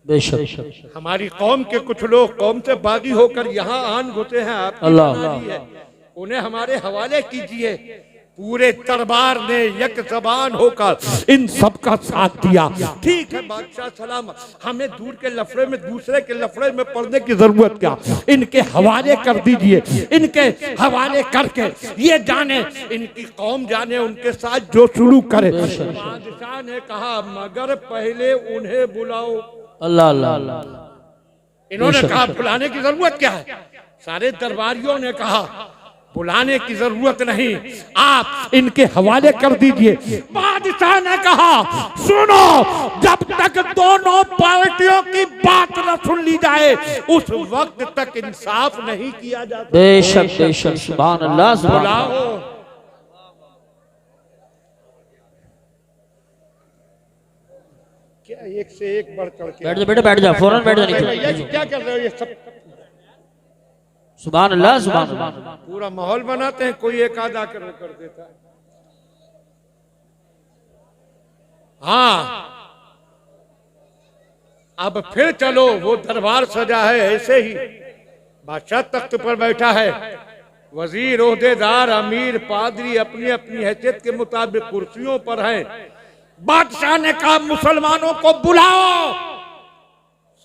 बेशक हमारी कौम के कुछ लोग कौम से बागी होकर यहाँ आन घुसे हैं, आपकी बीमारी है, उन्हें हमारे हवाले कीजिए। पूरे दरबार ने एक जबान होकर इन सब का साथ दिया। ठीक है बादशाह सलाम, हमें दूर के लफड़े में दूसरे के लफड़े में पड़ने की जरूरत क्या, इनके हवाले कर दीजिए, इनके हवाले करके ये जाने, इनकी कौम जाने, उनके साथ जो शुरू करे। बादशाह ने कहा मगर पहले उन्हें बुलाओ। अल्लाह अल्लाह। इन्होंने कहा बुलाने की जरूरत क्या है, सारे दरबारियों ने कहा बुलाने की जरूरत नहीं, आप इनके हवाले कर दीजिए। बादशाह ने कहा सुनो, जब तक दोनों पार्टियों की बात न सुन ली जाए उस वक्त तक इंसाफ नहीं किया जाता। बेशक बेशक, सुभान अल्लाह। बुलाओ। क्या एक से एक बढ़ चढ़ के, बैठ जा बेटे, बैठ जा, फौरन बैठ जा नीचे। क्या कर रहे हो ये सब? सुभान अल्लाह सुभान अल्लाह। पूरा माहौल बनाते हैं, कोई एक आधा कर देता है। हाँ अब फिर चलो, वो दरबार सजा है ऐसे ही, बादशाह तख्त पर बैठा है, वजीर, ओहदेदार, अमीर, पादरी अपनी अपनी हैसियत के मुताबिक कुर्सियों पर हैं। बादशाह ने कहा मुसलमानों को बुलाओ।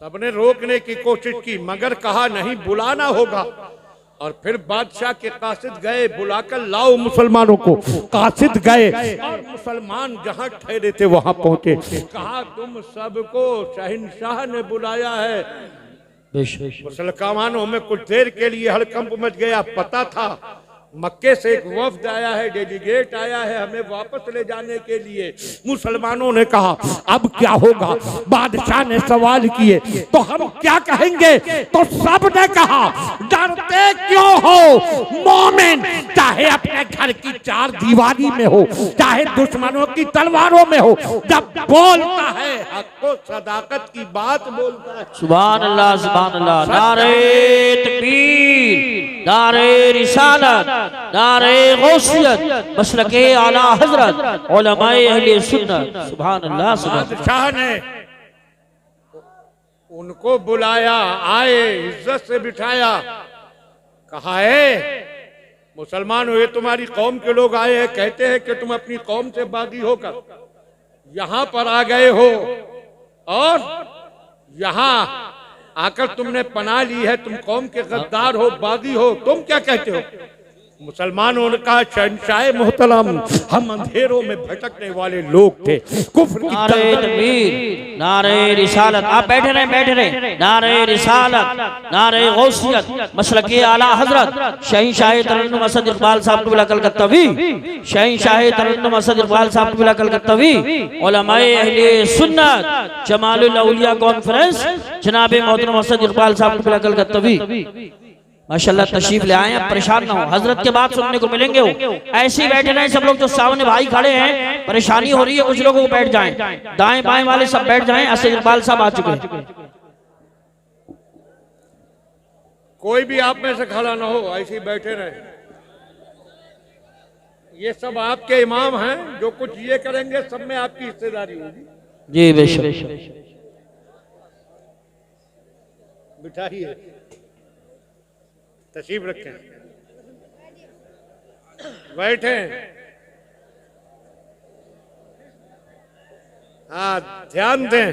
सबने रोकने की कोशिश की मगर कहा नहीं, बुलाना होगा। और फिर बादशाह के कासिद गए, बुलाकर लाओ मुसलमानों को। कासिद गए और मुसलमान जहां ठहरे थे वहां पहुंचे। कहा तुम सबको शहंशाह ने बुलाया है। मुसलमानों में कुछ देर के लिए हड़कंप मच गया। पता था मक्के से एक वफ्द आया है, डेलीगेट आया है हमें वापस ले जाने के लिए। मुसलमानों ने कहा अब क्या होगा, बादशाह ने सवाल किए तो हम क्या कहेंगे? तो सब ने कहा डरते क्यों हो, मोमिन चाहे अपने घर की चार दीवारी में हो, चाहे दुश्मनों की तलवारों में हो, जब बोलता है हक व सदाकत की बात बोलता है। सुभान अल्लाह सुभान अल्लाह। नारे तकबीर, नारे रिसालत, नारे गौसियत, मसलके आला हजरत, उलमाए अहले सुन्नत। सुभान अल्लाह सुभान अल्लाह। बादशाह ने उनको बुलाया, आए, इज्जत से बिठाया, कहा है मुसलमान हुए, तुम्हारी कौम के लोग आए हैं, कहते हैं कि तुम अपनी कौम से बागी होकर यहां पर आ गए हो और यहां आकर तुमने पनाह ली है, तुम कौम के गद्दार हो, बागी हो, तुम क्या कहते हो? मुसलमानों ने कहा शहंशाह मोहतरम, हम अंधेरों में भटकने वाले लोग थे, कुफ्र की नारे तकबीर, नारे रिसालत। आप बैठे रहे। नारे रिसालत, नारे गौसियत, मसलके आला हजरत, शहंशाह तरन्नुम असद इकबाल साहब क़िबला कलकत्तावी, शहंशाह तरन्नुम असद इकबाल साहब क़िबला कलकत्तावी, उलमाए अहले सुन्नत, जमालुल औलिया कॉन्फ्रेंस, जनाब मोहतरम असद इकबाल साहब क़िबला कलकत्तावी। माशाल्लाह तशरीफ ले आए, आप परेशान ना हो, हजरत के बाद सुनने को मिलेंगे। हो ऐसे ही बैठे रहे सब लोग, जो सामने भाई खड़े हैं, परेशानी हो रही है कुछ लोगों को, बैठ जाएं, दाएं बाएं वाले सब बैठ जाएं। असद इकबाल साहब आ चुके हैं। कोई भी आप में से खड़ा ना हो, ऐसे ही बैठे रहे। ये सब आपके इमाम हैं, जो कुछ ये करेंगे सब में आपकी हिस्सेदारी होगी। जी बेशक। बिठाइए, तशरीफ रखें, बैठे। हाँ ध्यान दें,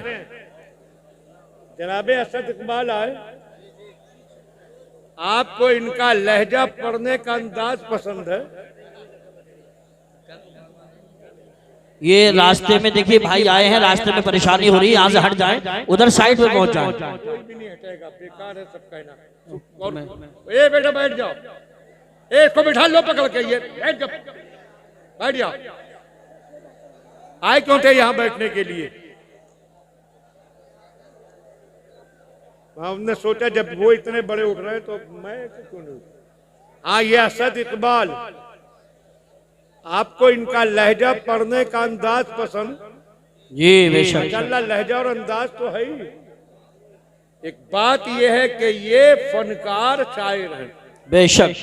जनाबे असद इकबाल आए, आपको इनका लहजा पढ़ने का अंदाज पसंद है? ये रास्ते में देखिए भाई आए हैं, रास्ते में परेशानी हो रही है, यहाँ से हट जाएं, उधर साइड पे पहुंच जाएं। कोई भी नहीं हटेगा, बेकार है सब कहना। ए बेटा बैठ जाओ, ए इसको बिठा लो पकड़ के, ये बैठ जाओ, बैठ जाओ। आए क्यों थे यहाँ बैठने के लिए? हमने सोचा जब वो इतने बड़े उठ रहे हैं तो मैं क्यों नहीं। हाँ, ये असद इकबाल, आपको इनका लहजा पढ़ने का अंदाज पसंद? जी बेशक। माशाअल्लाह, लहजा और अंदाज तो है ही। एक बात यह है कि ये फनकार शायर हैं, बेशक।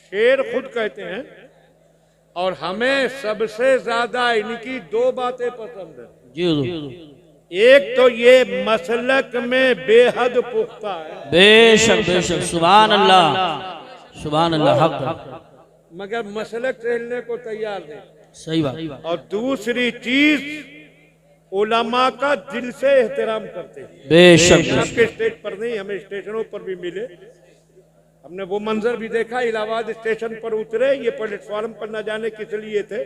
शेर खुद कहते हैं, और हमें सबसे ज्यादा इनकी दो बातें पसंद है। जी एक तो ये मसलक में बेहद पुख्ता है, बेशक बेशक, सुभान अल्लाह सुभान अल्लाह, हक मगर मसलक से हिलने को तैयार नहीं। सही बात। और दूसरी चीज, उलमा का दिल से एहतराम करते हैं। बेशक। आपके स्टेज पर नहीं, हमें स्टेशनों पर भी मिले। हमने वो मंजर भी देखा, इलाहाबाद स्टेशन पर उतरे, ये प्लेटफॉर्म पर न जाने किस लिए थे,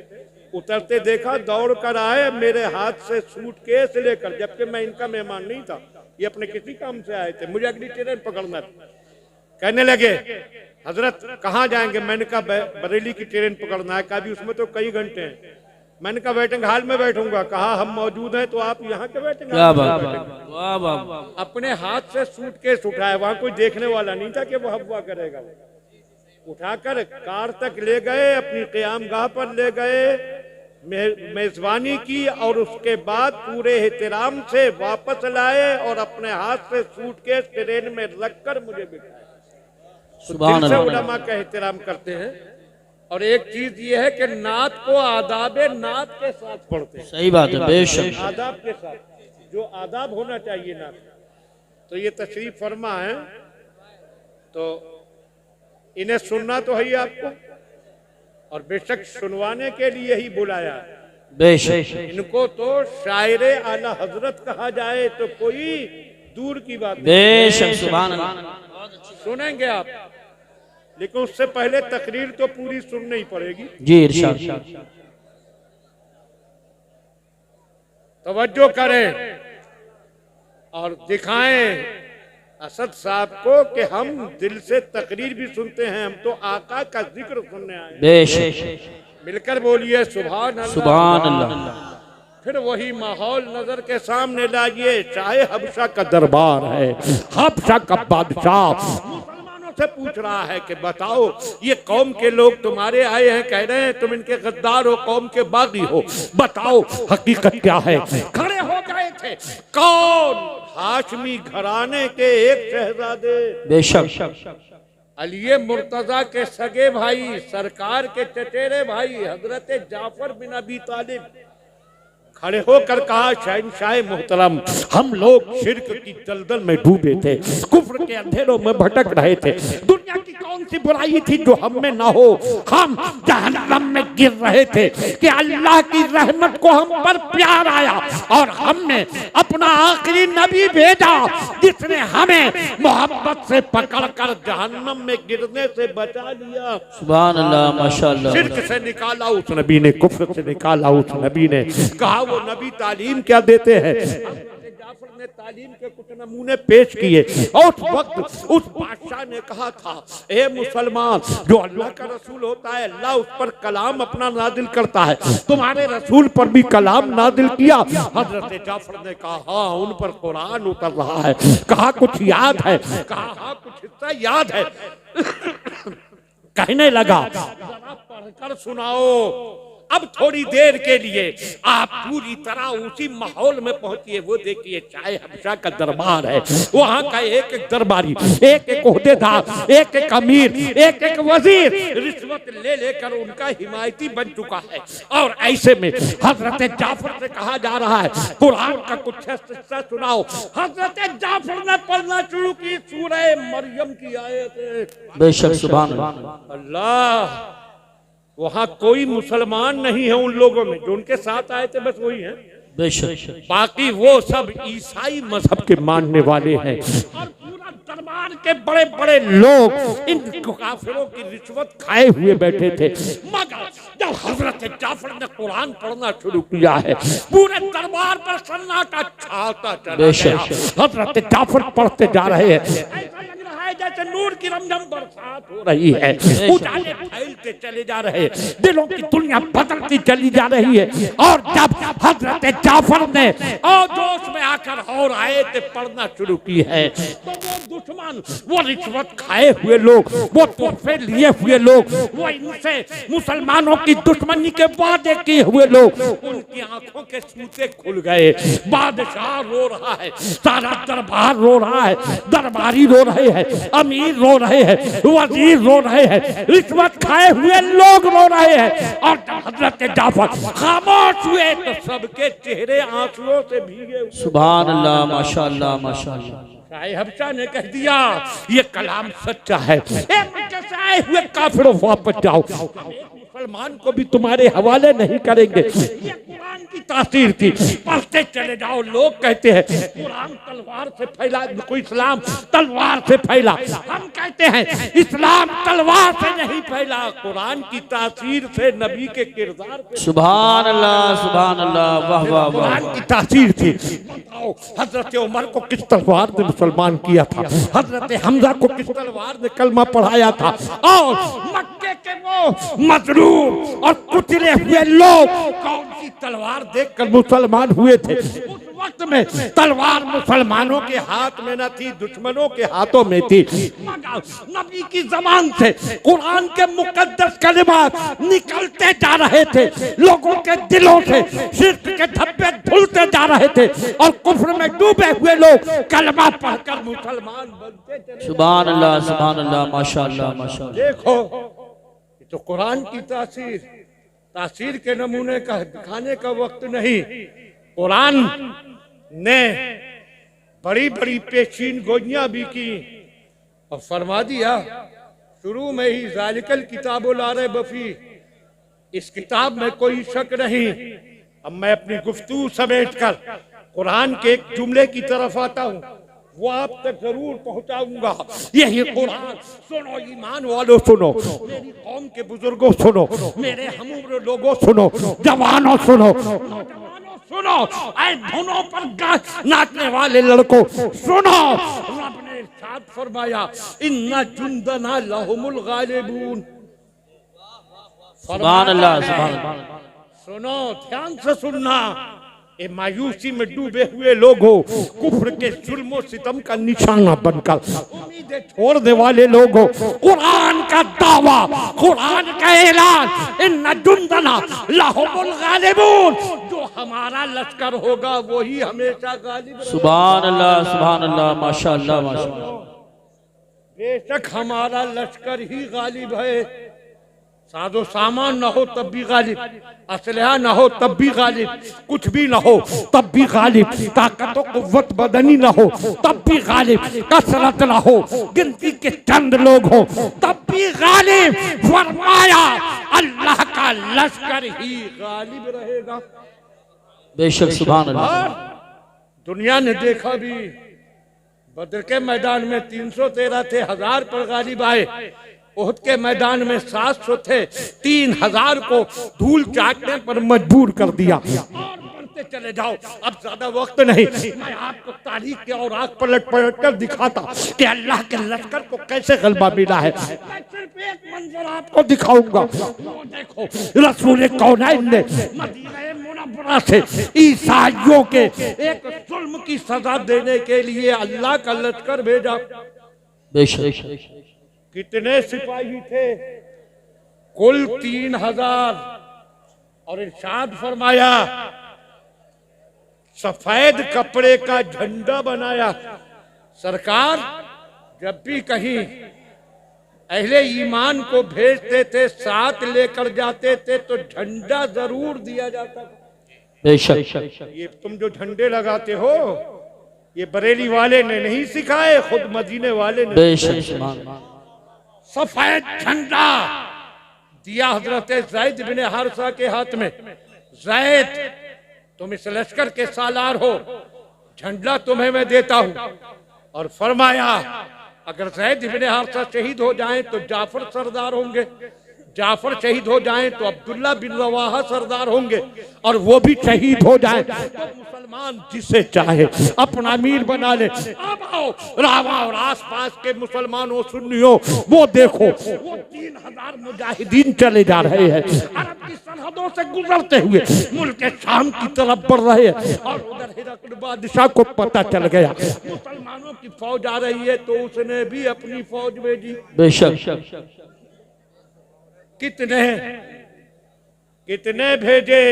उतरते देखा दौड़ कर आए, मेरे हाथ से सूटकेस लेकर, जबकि मैं इनका मेहमान नहीं था, ये अपने किसी काम से आए थे, मुझे अगली ट्रेन पकड़ना था। कहने लगे हजरत कहाँ जाएंगे? मैंने कहा बरेली की ट्रेन पकड़ना है। कहा भी उसमें तो कई घंटे हैं। मैंने कहा वेटिंग हॉल में बैठूंगा। कहा हम मौजूद हैं तो आप यहाँ के वेटिंग हॉल में बैठेंगे। अपने हाथ से सूटकेस उठाया, वहां कोई देखने वाला नहीं था कि वो हवा करेगा। उठाकर कार तक ले गए, अपनी क़यामगाह पर ले गए, मेजबानी की, और उसके बाद पूरे एहतराम से वापस लाए और अपने हाथ से सूटकेस ट्रेन में रखकर मुझे बिठाया। दिल से उलमा का एहतराम करते हैं। और एक चीज ये है कि नात को आदाबे नात के साथ पढ़ते हैं। सही बात है, बेशक। आदाब के साथ, जो आदाब होना चाहिए नात। तो ये तशरीफ फरमा है, तो इन्हें सुनना तो है ही आपको, और बेशक सुनवाने के लिए ही बुलाया है। बेशक। इनको तो शायरे आला हजरत कहा जाए तो कोई दूर की बात नहीं। बेशक, सुभान अल्लाह। सुनेंगे आप, लेकिन उससे पहले तकरीर तो पूरी सुननी ही पड़ेगी। जी इरशाद। तवज्जो करें और दिखाएं असद साहब को कि हम दिल से तकरीर भी सुनते हैं, हम तो आका का जिक्र सुनने आए। बेशक। मिलकर बोलिए सुभान अल्लाह, सुभान अल्लाह। फिर वही माहौल नजर के सामने लाइए। चाहे हबशा का दरबार है, हबशा का बादशाह मुसलमानों से पूछ रहा है कि बताओ, ये कौम के लोग तुम्हारे आए हैं, कह रहे हैं तुम इनके गद्दार हो, कौम के बागी हो, बताओ हकीकत क्या है। खड़े हो गए थे। कौन? हाशमी घराने के एक शहजादे, बेशक। अली मुर्तजा के सगे भाई, सरकार के चचेरे भाई हजरत जाफर बिन अबी तालिब खड़े होकर कहा, शहंशाह मोहतरम, हम लोग शिर्क की दलदल में डूबे थे, कुफ्र के अंधेरों में भटक रहे थे। दुनिया की कौन सी बुराई थी जो हम में ना हो? हम जहन्नम में गिर रहे थे कि अल्लाह की रहमत को हम पर प्यार आया और हमने अपना आखिरी नबी भेजा जिसने हमें मोहब्बत से पकड़कर जहन्नम में गिरने से बचा लिया। सुभान अल्लाह, माशाअल्लाह। शिर्क से निकाला उस नबी ने, कुफ्र से निकाला उस नबी ने। कहा वो नबी तालीम क्या देते हैं? जाफर ने तालीम के कुछ नमूने पेश किए। और उस वक्त उस बादशाह ने कहा था, ए मुसलमान, जो अल्लाह का रसूल होता है अल्लाह उस पर कलाम अपना नादिल करता है, तुम्हारे रसूल पर भी कलाम नादिल किया। हजरत जाफर ने कहा हाँ, उन पर कुरान उतर रहा है। कहा कुछ याद है? कहा हाँ, कुछ हिस्सा याद है। कहने लगा जरा पढ़कर सुनाओ। अब थोड़ी देर के लिए आप पूरी तरह उसी माहौल में पहुंचिए। वो देखिए चाहे हबशा का दरबार है, वहां का एक एक दरबारी, एक एक ओहदेदार, एक एक अमीर, एक एक वजीर रिश्वत ले लेकर उनका हिमायती बन चुका है। और ऐसे में हजरत जाफर से कहा जा रहा है कुरान का कुछ हिस्सा सुनाओ। हजरत जाफर ने पढ़ना शुरू की सूरह मरियम की आयत। बेशक, सुभान अल्लाह। अल्लाह, वहां कोई मुसलमान नहीं है उन लोगों में, जो उनके साथ आए थे बस वही हैं। बेशक। बाकी वो सब ईसाई मजहब के मानने वाले हैं। और पूरा दरबार के बड़े बड़े लोग इन काफिरों की रिश्वत खाए हुए बैठे थे। मगर जब हजरत जाफर ने कुरान पढ़ना शुरू किया है, पूरे दरबार पर सन्नाटा छाता चला गया। हजरत जाफर पढ़ते जा रहे हैं, ऐसा लग रहा है जैसे नूर की रमझम बरसात हो रही है। उजाले फैलते चले जा रहे हैं, दिलों की दुनिया बदलती चली जा रही है। और जब हजरत जाफर ने और जोश में आकर और आयतें पढ़ना शुरू की है, तो वो दुश्मन, वो रिश्वत खाए हुए लोग, वो तोहफे लिए हुए लोग, वो इनसे मुसलमानों की दुश्मनी के वादे किए हुए लोग, उनकी आंखों के सूते खुल गए। बादशाह रो रहा है, सारा दरबार रो रहा है, दरबारी रो रहे हैं, अमीर रो रहे हैं, वजीर रो रहे हैं, रिश्वत खाए हुए लोग रो रहे हैं। और जब हजरत जाफर खामोश हुए तो सबके चेहरे आंसुओं से भीगे। सुभान अल्लाह, माशाअल्लाह माशाअल्लाह। शाह हबशा ने कह दिया ये कलाम सच्चा है। मक्के से आए हुए काफिरों वापस जाओ, मुसलमान को भी तुम्हारे हवाले नहीं करेंगे। ये कुरान की तासीर थी, पढ़ते चले जाओ। लोग कहते हैं कुरान तलवार से फैला, कोई इस्लाम तलवार से फैला। हम कहते हैं इस्लाम तलवार से नहीं फैला, कुरान की तासीर से, नबी के किरदार से। सुभान अल्लाह सुभान अल्लाह, वाह वाह वाह। कुरान की तासीर थी। बताओ हजरत उमर को किस तलवार ने मुसलमान किया था, हजरत हमजा को किस तलवार ने कलमा पढ़ाया था, और मक्के के वो मजलूम और कुचले हुए लोग कौन सी तलवार देखकर मुसलमान हुए थे। उस वक्त में तलवार मुसलमानों के हाथ में न थी, दुश्मनों के हाथों में थी। मगर नबी की जबान से कुरान के मुकद्दस कलिमात निकलते जा रहे थे, लोगों के दिलों से शिर्क के धब्बे धुलते जा रहे थे, और कुफ्र में डूबे हुए लोग कलमा पढ़कर मुसलमान बनते चले। सुभान अल्लाह सुभान अल्लाह, माशाअल्लाह माशाअल्लाह। देखो तो कुरान की तासीर के नमूने का दिखाने का वक्त नहीं। कुरान ने बड़ी बड़ी पेशीन गोइयां भी की और फरमा दिया शुरू में ही ज़ालिकल किताबुल ला रैब फीह, इस किताब में कोई शक नहीं। अब मैं अपनी गुफ्तगू समेटकर कुरान के एक जुमले की तरफ आता हूँ, वो आप तक जरूर पहुंचाऊंगा। यही कुरान सुनो, ईमान वालों सुनो, मेरी कौम के बुजुर्गों सुनो, मेरे हमउम्र लोगों सुनो, जवानों सुनो, नौजवानों सुनो, ऐ धुनों पर नाचने वाले लड़कों सुनो। रब ने इरशाद फरमाया इन्ना जुंदना लहुमुल गालिबून। सुभान अल्लाह सुभान अल्लाह। सुनो, ध्यान से सुनना। ए मायूसी में डूबे हुए लोगों, कुफ्र के जुल्म सितम का निशाना बनकर उम्मीदें छोड़ने वाले लोगों, कुरान का दावा, कुरान का ऐलान, इन्ना जुंदना लहुमुल गालिबून, जो हमारा लश्कर होगा वही हमेशा गालिब रहेगा। सुभान अल्लाह माशाअल्लाह माशाअल्लाह। बेशक हमारा लश्कर ही गालिब है, साजो सामान न हो तब भी गालिब, असलहा न हो तब भी गालिब, कुछ भी न हो तब भी गालिब, ताकत और कुव्वत बदनी न हो तब भी गालिब, कसरत न हो, गिनती के चंद लोग हो तब भी गालिब। फरमाया अल्लाह का लश्कर ही गालिब रहेगा। बेशक सुभान अल्लाह। दुनिया ने देखा भी, बदर के मैदान में 313 थे, 1000 पर गालिब आए। उहद के मैदान में 700 थे, 3000 को धूल चाटने पर मजबूर कर दिया। और बढ़ते चले जाओ, अब ज्यादा वक्त नहीं, मैं आपको तारीख के और आंख पलट पलट कर दिखाता कि अल्लाह के लश्कर को कैसे गलबा मिला है। मैं सिर्फ एक मंजर आपको दिखाऊंगा। वो देखो, रसूल कौनैन ने मदीना मुनव्वरा से ईसाइयों के एक जुल्म की सजा देने के लिए अल्लाह का लश्कर भेजा। बेशक कितने सिपाही थे? कुल 3000। और इरशाद फरमाया सफेद कपड़े का झंडा बनाया। सरकार जब भी कहीं अहले ईमान को भेजते थे, साथ लेकर जाते थे, तो झंडा जरूर दिया जाता था। बेशक ये तुम जो झंडे लगाते हो, ये बरेली वाले ने नहीं सिखाए, खुद मदीने वाले ने। बेशक सफेद झंडा दिया हजरत ज़ैद बिन हारिसा के हाथ में। ज़ैद, तुम इस लश्कर के सालार हो, झंडा तुम्हें मैं देता हूं, और फरमाया अगर ज़ैद इब्ने हारिसा शहीद हो जाएं तो जाफर सरदार होंगे, जाफर शहीद हो जाएं तो अब्दुल्ला बिन रवाहा सरदार होंगे, और वो भी शहीद हो जाएं तो मुसलमान जिसे चाहे अपना अमीर बना ले। अब आओ रावा और आसपास के मुसलमानों सुन्नियों, वो देखो वो 3000 मुजाहिदीन चले जा रहे हैं, अरब की सरहदों से गुजरते हुए मुल्क शाम की तरफ बढ़ रहे हैं, और उधर हिरकल बादशाह को पता चल गया मुसलमानों की फौज आ रही है, तो उसने भी अपनी फौज भेजी। बेशक कितने भेजे?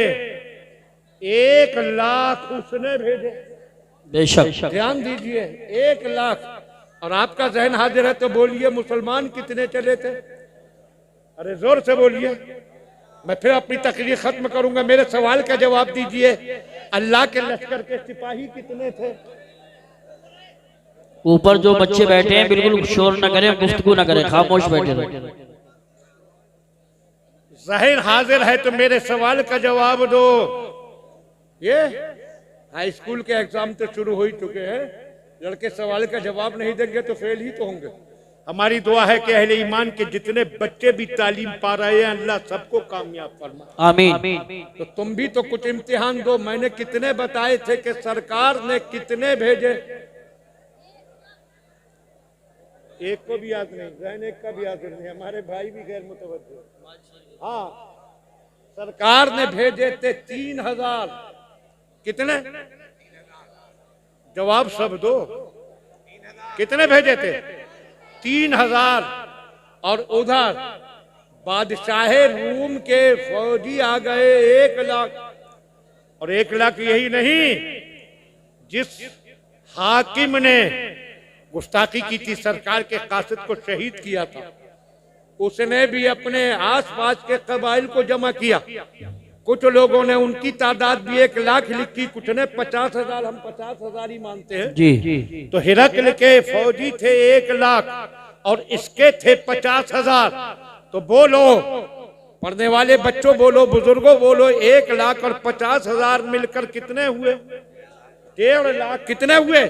1 लाख उसने भेजे। बेशक ध्यान दीजिए, 1 लाख। और आपका जहन हाजिर है तो बोलिए मुसलमान कितने चले थे? अरे जोर से बोलिए, मैं फिर अपनी तकरीर खत्म करूंगा। मेरे सवाल का जवाब दीजिए, अल्लाह के लश्कर के सिपाही कितने थे? ऊपर जो बच्चे बैठे हैं बिल्कुल शोर न करें, गुफ्तगू न करें, खामोश बैठे रहे। ज़ाहिर हाजिर है तो मेरे सवाल का जवाब दो। ये हाई स्कूल के एग्जाम तो शुरू हो ही चुके हैं, लड़के सवाल का जवाब नहीं देंगे तो फेल ही तो होंगे। हमारी दुआ है कि अहले ईमान के जितने बच्चे भी तालीम पा रहे हैं अल्लाह सबको कामयाब फरमा, आमीन। तो तुम भी तो कुछ इम्तिहान दो। मैंने कितने बताए थे कि सरकार ने कितने भेजे? एक को भी याद नहीं, जहन एक का भी याद नहीं। हमारे भाई भी गैर मुतवज्जो। हाँ, सरकार ने भेजे थे 3000। कितने? जवाब सब दो। कितने भेजे थे? 3000। और उधर बादशाह रूम के फौजी आ गए 1 लाख। और 1 लाख यही नहीं, जिस हाकिम ने गुस्ताखी की थी, सरकार के कासिद को शहीद किया था, उसने भी अपने आसपास के कबाइल को जमा किया। कुछ लोगों ने उनकी तादाद भी 1 लाख लिखी, कुछ ने 50,000। हम 50,000 ही मानते हैं जी। तो हिरकल के फौजी थे 1 लाख और इसके थे 50,000। तो बोलो, पढ़ने वाले बच्चों बोलो, बुजुर्गों बोलो, 1 लाख और 50,000 मिलकर कितने हुए? 1.5 लाख। कितने हुए?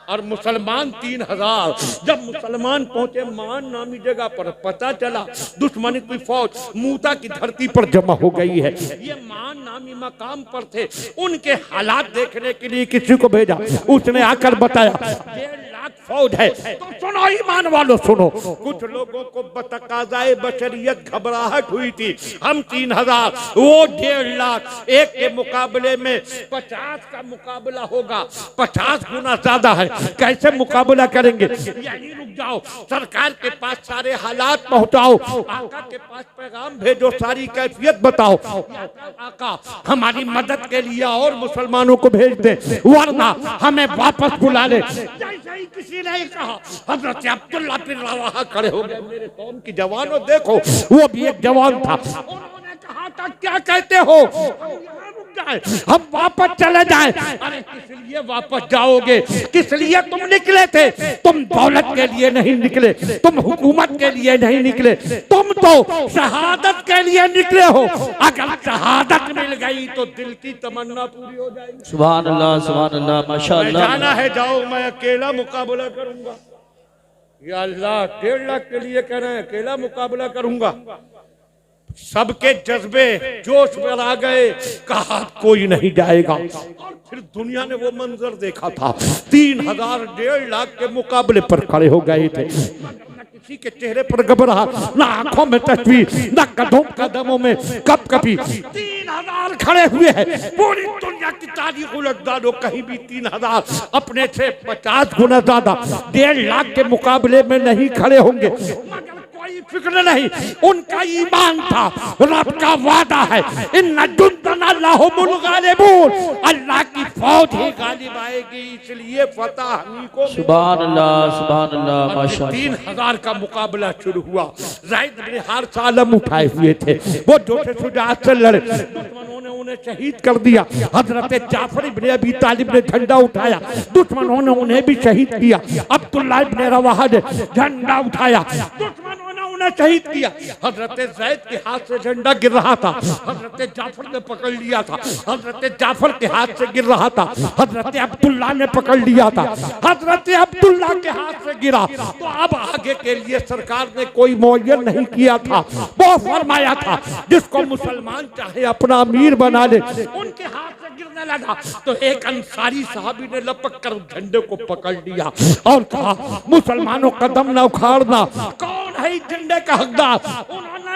और मुसलमान 3000। जब मुसलमान पहुंचे मान नामी जगह पर, पता चला दुश्मन की फौज मूता की धरती पर जमा हो गई है। ये मान नामी मकाम पर थे, उनके हालात देखने के लिए किसी को भेजा, उसने आकर बताया 1.5 लाख फौज है। तो सुनो ईमान वालों, सुनो। कुछ लोगों को बतकाज़ाए बशरियत घबराहट हुई थी, हम 3000, वो 1.5 लाख। एक के मुकाबले में 50 का मुकाबला होगा, 50 गुना ज्यादा है। कैसे मुकाबला करेंगे? यही रुक जाओ, सरकार के पास सारे हालात पहुंचाओ, आका के पास पैगाम भेजो, सारी कैफियत बताओ, आका हमारी मदद के लिए और मुसलमानों को भेज दे, वरना हमें वापस बुला ले। जैसे ही किसी ने कहा, हजरत अब्दुल्ला बिन रवाहा खड़े हो गए। मेरे कौम की जवानों देखो, वो भी एक जवान था। उन्होंने कहा था क्या कहते हो, हम वापस चले जाएं? अरे किस लिए वापस जाओगे? किस लिए तुम निकले थे? तुम दौलत के लिए नहीं निकले, तुम हुकूमत के लिए नहीं निकले, तुम तो शहादत के लिए निकले हो। अगर शहादत मिल गई तो दिल की तमन्ना पूरी हो जाएगी। सुभान अल्लाह, सुभान अल्लाह, माशाअल्लाह। जाना है जाओ, मैं अकेला मुकाबला करूंगा। या अल्लाह, 1.5 लाख के लिए कह रहे हैं अकेला मुकाबला करूंगा। सबके जज्बे जोश में आ गए, कहा कोई नहीं जाएगा। और फिर दुनिया ने वो मंजर देखा था, 3000 1.5 लाख के मुकाबले पर खड़े हो गए थे। किसी के चेहरे पर घबराहट, ना आंखों में तस्वीर, ना कदमों में कब कभी। 3000 खड़े हुए हैं। पूरी दुनिया की तारीख उलट डालो, कहीं भी 3000 अपने से 50 गुना ज्यादा 1.5 लाख के मुकाबले में नहीं खड़े होंगे। कोई फिक्र नहीं, उनका ईमान था, रब का वादा है, इन्ना जुंदना लहुमुल गालिबून, अल्लाह की फौज ही गालिब आएगी, इसलिए फतह हमी को। सुभान अल्लाह, सुभान अल्लाह, माशाअल्लाह। 3000 का मुकाबला शुरू हुआ। ज़ैद बिन हारिसा आलम उठाए हुए थे, वो जोश शुजाअत से लड़े, दुश्मनों ने उन्हें शहीद कर दिया। हजरत जाफर इब्न अबी तालिब ने झंडा उठाया, दुश्मनों ने उन्हें भी शहीद किया। अब्दुल्ला इब्न रवाहा ने झंडा उठाया, दुश्मनों ने उन्हें शहीद किया। हजरत जैद के हाथ से झंडा गिर रहा था, हजरत जाफर ने पकड़ लिया था, हजरत जाफर के हाथ से गिर रहा था, हजरत अब्दुल्ला ने पकड़ लिया था, हजरत अब्दुल्ला के हाथ से गिरा। तो अब आगे के लिए सरकार ने कोई मुअय्यन नहीं किया था, वो फरमाया था जिसको मुसलमान चाहे अपना अमीर बना ले। उनके हाथ से गिरने लगा तो एक अंसारी साहबी ने लपक कर झंडे को पकड़ लिया और कहा, मुसलमानों कदम न उखाड़ना, कौन है इस झंडे का हकदार? उन्होंने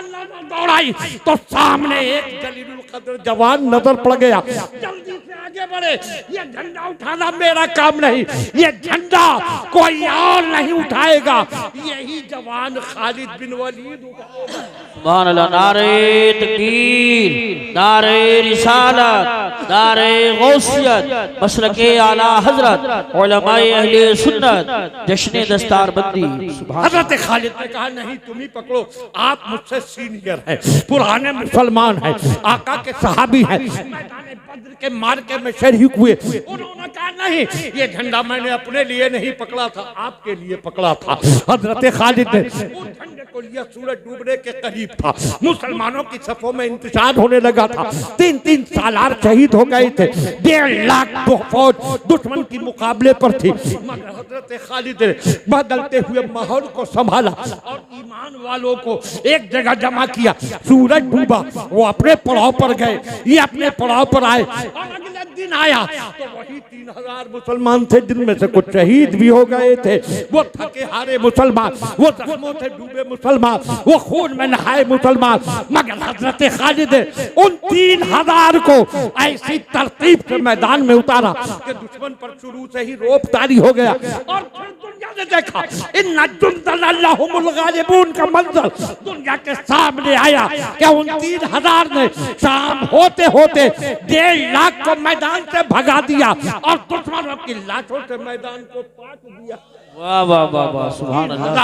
दौड़ाई तो सामने एक जलीलुल कद्र जवान नजर पड़ गया। जल्दी से आगे बढ़े, ये झंडा उठाना मेरा काम नहीं, ये झंडा कोई और नहीं उठाएगा, यही जवान खालिद बिन वलीद उठाएगा। सुभान अल्लाह। नारे तकबीर, नारे रिसालत, नारे गौसियत, मसलके आला हजरत, उलमाए अहले सुन्नत, जश्न दस्तारबंदी। सुभान। हजरत खालिद ने कहा, नहीं तुम ही पकड़ो, आप मुझसे सीनियर है, पुराने मुसलमान है, आका के सहाबी है, मैदान बद्र के मार्के में शरीक हुए। उन्होंने कहा, नहीं ये झंडा मैंने अपने लिए नहीं पकड़ा था, आपके लिए पकड़ा था। हजरत खालिद ने उस झंडे को लिया, सूरज डूबने के करीब था, मुसलमानों की सफों में इंतजार होने लगा था, 3-3 सालार शहीद हो गए थे, 1.5 लाख फौज दुश्मन की मुकाबले पर थी। मगर हजरत खालिद ने बदलते हुए माहौल को संभाला और ईमान वालों को एक जगह जमा किया। सूरज डूबा, वो अपने पड़ाव पर गए, ये अपने पड़ाव पर आए और अगले दिन आया तो वही 3000 मुसलमान थे, जिनमें से कुछ शहीद भी हो गए थे। वो थके हारे मुसलमान, वो जख्मों से डूबे मुसलमान, वो खून में नहाए मुसलमान। मगर हजरत खालिद ने उन 3000 को ऐसी तरतीब से मैदान में उतारा कि दुश्मन पर शुरू से ही रोप तारी हो गया। और फिर दुनिया ने देखा इन्ना जुंदना लहुमुल गालिबून का मंजर दुनिया के सामने आया कि उन 3000 ने शाम होते होते 1.5 लाख को मैदान से भगा दिया और दुश्मनों की लाशों से मैदान को पाट दिया। वाह वाह वाह वाह, सुभान अल्लाह।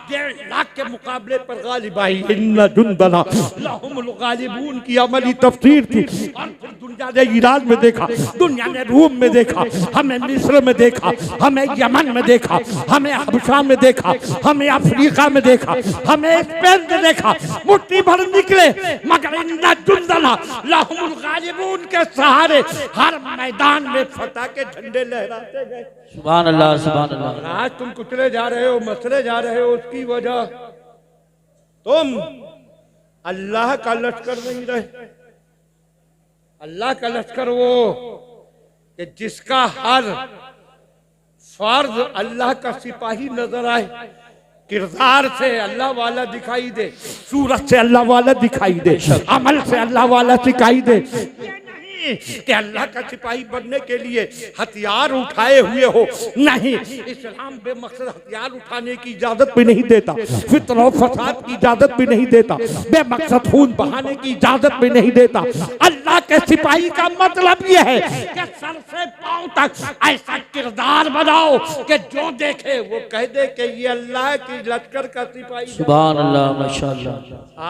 1.5 लाख के मुकाबले पर गालिब आई। इन्ना जुंदना लहुमुल गालिबून की अमली तफसीर थी। और फिर दुनिया ने ईरान में देखा, दुनिया ने रूम में देखा, हमें मिस्र में देखा, हमें यमन में देखा, हमें हबशा में देखा, हमें अफ्रीका में देखा, हमें स्पेन में देखा, मुट्ठी भर निकले। मगर इन्ना जुंदना लहुमुल गालिबून के सहारे हर मैदान में फतह के झंडे लहराते गए। सुभान अल्लाह, सुभान अल्लाह। आज तुम कुचले जा रहे हो, मसले जा रहे हो, उसकी वजह तुम अल्लाह का लश्कर नहीं रहे। अल्लाह का लश्कर वो कि जिसका हर फर्ज अल्लाह का सिपाही नजर आए, किरदार से अल्लाह वाला दिखाई दे, सूरत से अल्लाह वाला दिखाई दे, अमल से अल्लाह वाला दिखाई दे। कि अल्लाह का सिपाही बनने के लिए हथियार उठाए हुए हो, नहीं। इस्लाम बेमकसद हथियार उठाने की इजाजत भी नहीं देता, फितना और फसाद की इजाजत भी नहीं देता, बेमकसद खून बहाने की इजाजत भी नहीं देता। अल्लाह के सिपाही का मतलब यह है कि सर से पांव तक ऐसा किरदार बनाओ कि जो देखे वो कह दे कि ये अल्लाह की लश्कर का सिपाही। सुभान अल्लाह, माशाअल्लाह।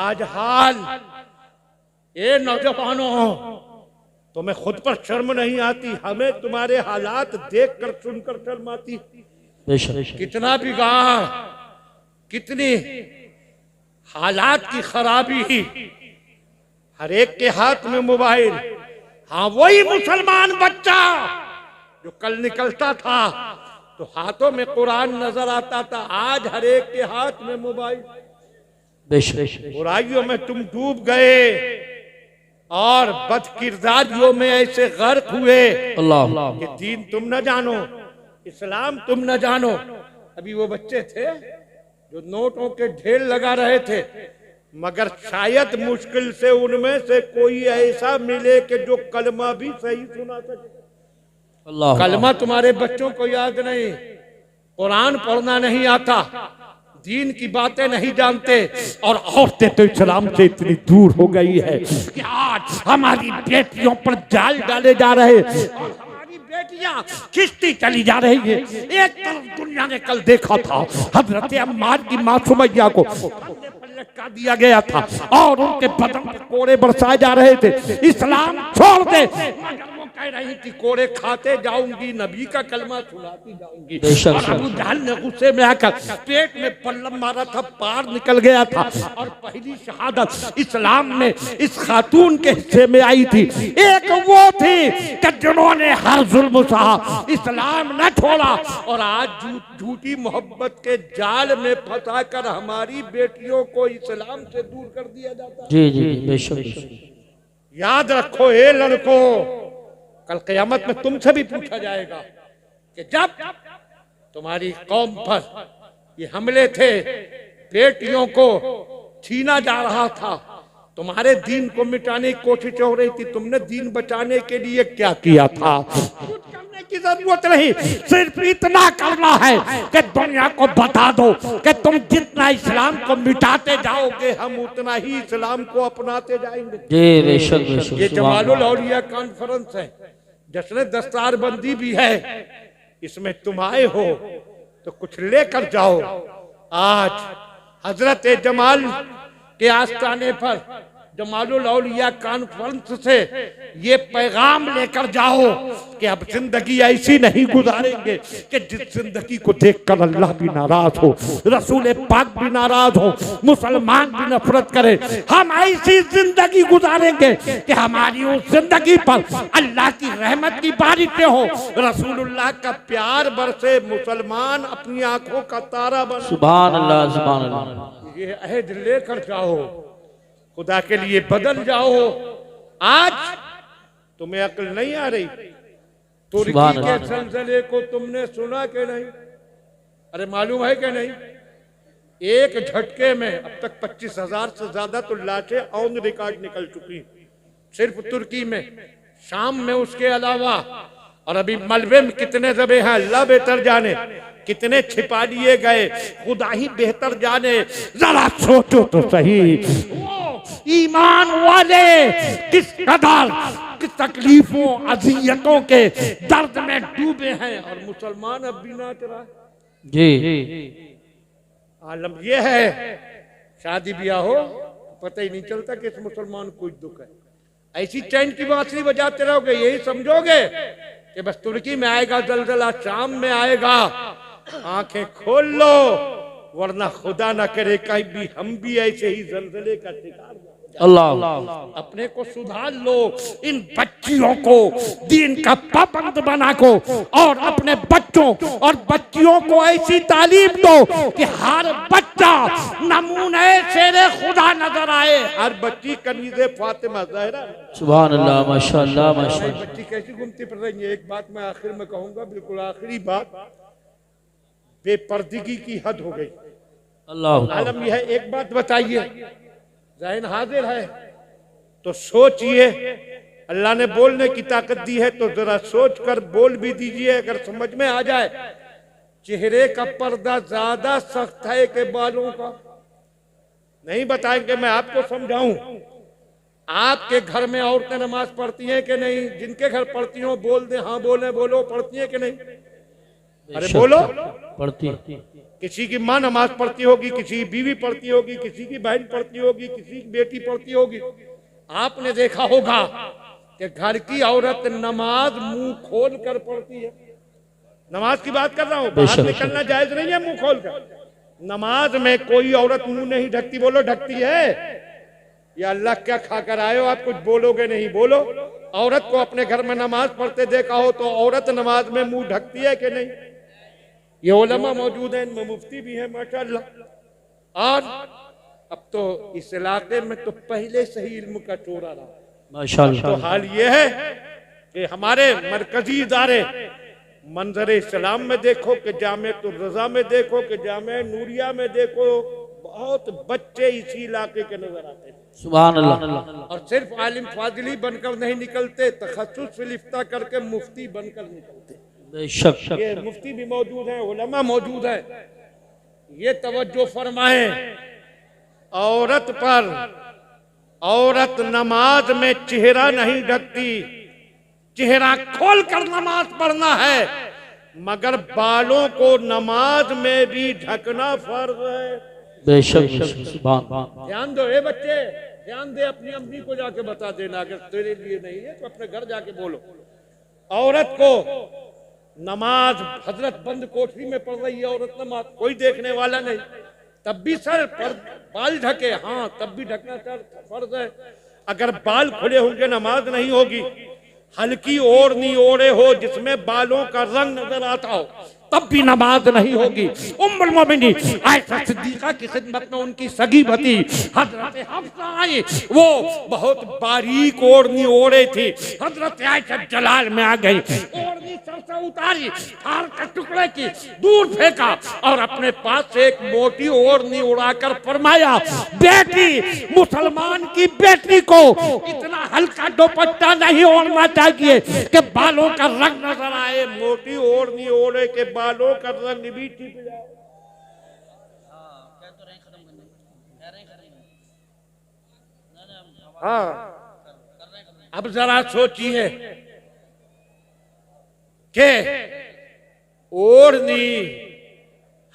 आज हाल ये नौजवानों, तुम्हें खुद पर शर्म नहीं आती, हमें तुम्हारे हालात देखकर सुनकर शर्म आती। कितना बिगाड़, कितनी हालात की खराबी, हर एक के हाथ में मोबाइल। हाँ, वही मुसलमान बच्चा जो कल निकलता था तो हाथों में कुरान नजर आता था, आज हर एक के हाथ में मोबाइल। बुराइयों में तुम डूब गए और बदकिरदारियों में ऐसे गर्क हुए अल्लाह कि दीन तुम न जानो, इस्लाम तुम न जानो। अभी वो बच्चे थे जो नोटों के ढेर लगा रहे थे, मगर शायद मुश्किल से उनमें से कोई ऐसा मिले कि जो कलमा भी सही सुना सके। अल्लाह, कलमा तुम्हारे बच्चों को याद नहीं, कुरान पढ़ना नहीं आता, दीन की बातें नहीं जानते, और औरतें तो इस्लाम से इतनी दूर हो गई है कि आज हमारी बेटियों पर जाल डाले जा रहे और हमारी बेटियां खिंचती चली जा रही है। एक तरफ दुनिया ने कल देखा था हजरत अम्मार की मां सुमैया को लटका दिया गया था और उनके बदन पर कोड़े बरसाए जा रहे थे। इस्लाम छोड़ दे, मगर वो कह रही थी कोड़े खाते जाऊंगी, नबी का कलमा सुनाती जाऊंगी। बेशक। और अबू जहल ने गुस्से में आकर पेट में पल्लम मारा था, पार निकल गया था। और पहली शहादत इस्लाम में इस खातून के हिस्से में आई थी। एक वो थी कि जिन्होंने हर जुल्म सहा, इस्लाम न छोड़ा, और आज झूठी मोहब्बत के जाल में फंसा कर हमारी बेटियों को इस्लाम से दूर कर दिया जाता है। जी जी बेशक। याद रखो ए लड़कों, कल क़यामत में तुमसे भी पूछा जाएगा कि जब तुम्हारी कौम पर ये हमले थे, बेटियों को छीना जा रहा था, तुम्हारे दीन को मिटाने की कोशिश हो रही थी, तुमने दीन बचाने के लिए क्या किया था? कुछ करने की जरूरत नहीं, सिर्फ इतना करना है कि दुनिया को बता दो कि तुम जितना इस्लाम को मिटाते जाओगे, हम उतना ही इस्लाम को अपनाते जाएंगे। जी बेशक बेशक। ये जमालुल औलिया कॉन्फ्रेंस है, जश्न दस्तारबंदी भी है, इसमें तुम आए हो तो कुछ लेकर जाओ। आज हजरत जमाल के आस्थाने पर जमालुल औलिया कॉन्फ्रेंस से ये पैगाम लेकर जाओ कि अब जिंदगी ऐसी नहीं गुजारेंगे कि जिस जिंदगी को देखकर अल्लाह भी नाराज हो, रसूल पाक भी नाराज हो, मुसलमान भी नफरत करे। हम ऐसी जिंदगी गुजारेंगे कि हमारी उस जिंदगी पर अल्लाह की रहमत की बारिशें हो, रसूलुल्लाह का प्यार बरसे, मुसलमान अपनी आंखों का तारा बने। सुभान अल्लाह सुभान अल्लाह। ये अहद लेकर जाओ, खुदा के लिए बदल जाओ। आज तुम्हें अक्ल नहीं आ रही? तुर्की के जलजले को तुमने सुना कि नहीं? अरे मालूम है कि नहीं, एक झटके में अब तक 25,000 से ज्यादा तो लाशें ऑन रिकॉर्ड निकल चुकी सिर्फ तुर्की में, शाम में उसके अलावा। और अभी मलबे में कितने दबे हैं अल्लाह बेहतर जाने, कितने छिपा लिए गए खुदा ही बेहतर जाने। जरा सोचो तो सही, ईमान वाले किस कदर किस तकलीफों अजियतों के दर्द में डूबे हैं, और मुसलमान अब भी नाच रहा है। जी आलम यह है, शादी ब्याह हो पता ही नहीं चलता कि इस मुसलमान को दुख है। ऐसी चैन की बांसुरी बजाते रहोगे, यही समझोगे कि बस तुर्की में आएगा जलजला, शाम में आएगा। आंखें खोल लो, वरना खुदा ना करे कहीं भी हम भी ऐसे ही जलजले का शिकार हो। अल्लाह। अपने को सुधार लो, इन बच्चियों को दीन का पाबंद बना को, और अपने बच्चों और बच्चियों को ऐसी तालीम दो कि हर बच्चा नमूने शेरे खुदा नजर आए। हर बच्ची कनीज़े फातिमा ज़हरा। सुभान अल्लाह माशाअल्लाह माशाअल्लाह। बच्ची कैसी घूमती फिर रही है। एक बात मैं आखिर में कहूंगा, बिल्कुल आखिरी बात, बेपर्दगी की हद हो गई। अल्लाह आलम यह है, एक बात बताइए, ज़हन हाजिर है तो सोचिए, अल्लाह ने बोलने की ताकत दी है तो जरा सोच कर बोल भी दीजिए। अगर समझ में आ जाए, चेहरे का पर्दा ज्यादा सख्त है कि बालों का? नहीं बताएंगे, मैं आपको समझाऊं। आपके घर में औरतें नमाज पढ़ती हैं कि नहीं? जिनके घर पढ़ती हो बोल दे, हाँ बोले, बोलो, पढ़ती है कि नहीं? अरे बोलो। पढ़ती। किसी की माँ नमाज पढ़ती होगी, किसी की बीवी पढ़ती होगी, किसी की बहन पढ़ती होगी, किसी की बेटी पढ़ती होगी। आपने देखा होगा कि घर की औरत नमाज मुंह खोल कर पढ़ती है। नमाज की बात कर रहा हूँ, बाहर निकलना जायज नहीं है मुंह खोल कर। नमाज में कोई औरत मुंह नहीं ढकती। बोलो, ढकती है? या अल्लाह क्या खाकर आए हो आप, कुछ बोलोगे नहीं? बोलो। औरत को अपने घर में नमाज पढ़ते देखा हो तो औरत नमाज में मुंह ढकती है कि नहीं? ये उलमा मौजूद हैं, इनमें मुफ्ती भी है माशाअल्लाह। और अब तो इस इलाके में तो पहले से ही इल्म का चोरा रहा माशाअल्लाह। तो हाल ये है कि हमारे मरकजी इदारे, मंजर इस्लाम में देखो कि जामिअतुर रज़ा में देखो कि जामिया नूरिया में देखो, बहुत बच्चे इसी इलाके के नजर आते हैं। सुभान अल्लाह। और सिर्फ आलिम फाजिली बनकर नहीं निकलते, तखस्सुस फिल इफ्ता करके मुफ्ती बनकर निकलते। बेशक। ये मुफ्ती भी मौजूद है, उलमा मौजूद है। ये तवज्जो फरमाएं, औरत पर, औरत नमाज में चेहरा नहीं ढकती, चेहरा खोलकर नमाज पढ़ना है, मगर बालों को नमाज में भी ढकना फर्ज है। बेशक। ध्यान दो ए बच्चे, ध्यान दे, अपनी अम्मी को जाके बता देना। अगर तेरे लिए नहीं है तो अपने घर जाके बोलो। औरत को नमाज, हजरत बंद कोठरी में पढ़ रही है औरत नमाज, कोई देखने वाला नहीं, तब भी सर पर बाल ढके, हाँ तब भी ढकना फर्ज है। अगर बाल खुले होंगे नमाज नहीं होगी। हल्की ओढ़नी ओढ़े हो जिसमें बालों का रंग नजर आता हो तब भी नमाज नहीं होगी। उम्मुल मोमिनीन आयशा सिद्दीका की खिदमत में उनकी सगी भती हजरत हफ्सा आई, वो बहुत बारीक ओढ़नी ओढ़े थी। हजरत आयशा जलाल में आ गई, ओढ़नी सर से उतारी, हार के टुकड़े की दूर फेंका और अपने पास से एक मोटी ओढ़नी उड़ाकर फरमाया, बेटी, मुसलमान की बेटी को इतना हल्का दुपट्टा नहीं ओढ़ना चाहिए कि बालों का रंग नजर आए। मोटी ओढ़नी ओढ़े के बालों का रंग भी टिप जाए। हाँ, अब जरा सोचिए कि ओढ़नी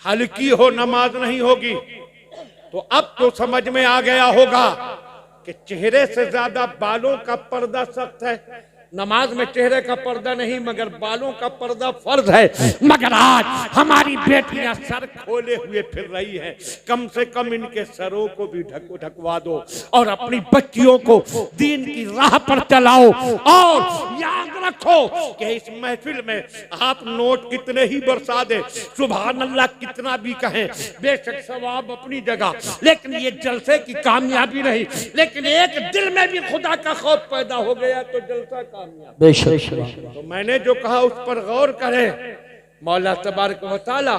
हल्की हो नमाज नहीं होगी, तो अब तो समझ में आ गया होगा कि चेहरे से ज्यादा बालों का पर्दा सख्त है। नमाज में चेहरे का पर्दा नहीं मगर बालों का पर्दा फर्ज है। मगर आज हमारी बेटियां सर खोले हुए फिर रही हैं। कम से कम इनके सरों को भी ढकवा दो और अपनी बच्चियों को दीन की राह पर चलाओ। और याद रखो कि इस महफिल में आप नोट कितने ही बरसा दे, सुभान अल्लाह कितना भी कहें, बेशक सवाब अपनी जगह, लेकिन ये जलसे की कामयाबी नहीं। लेकिन एक दिल में भी खुदा का खौफ पैदा हो गया तो जलसा बेशक। तो मैंने जो कहा उस पर गौर करें। मौला तबारक व तआला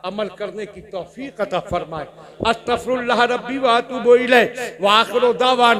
अमल करने की तौफीक अता फरमाए। अस्तगफिरुल्लाह रब्बी व अतूबु इलैह व आखिरु दावाना।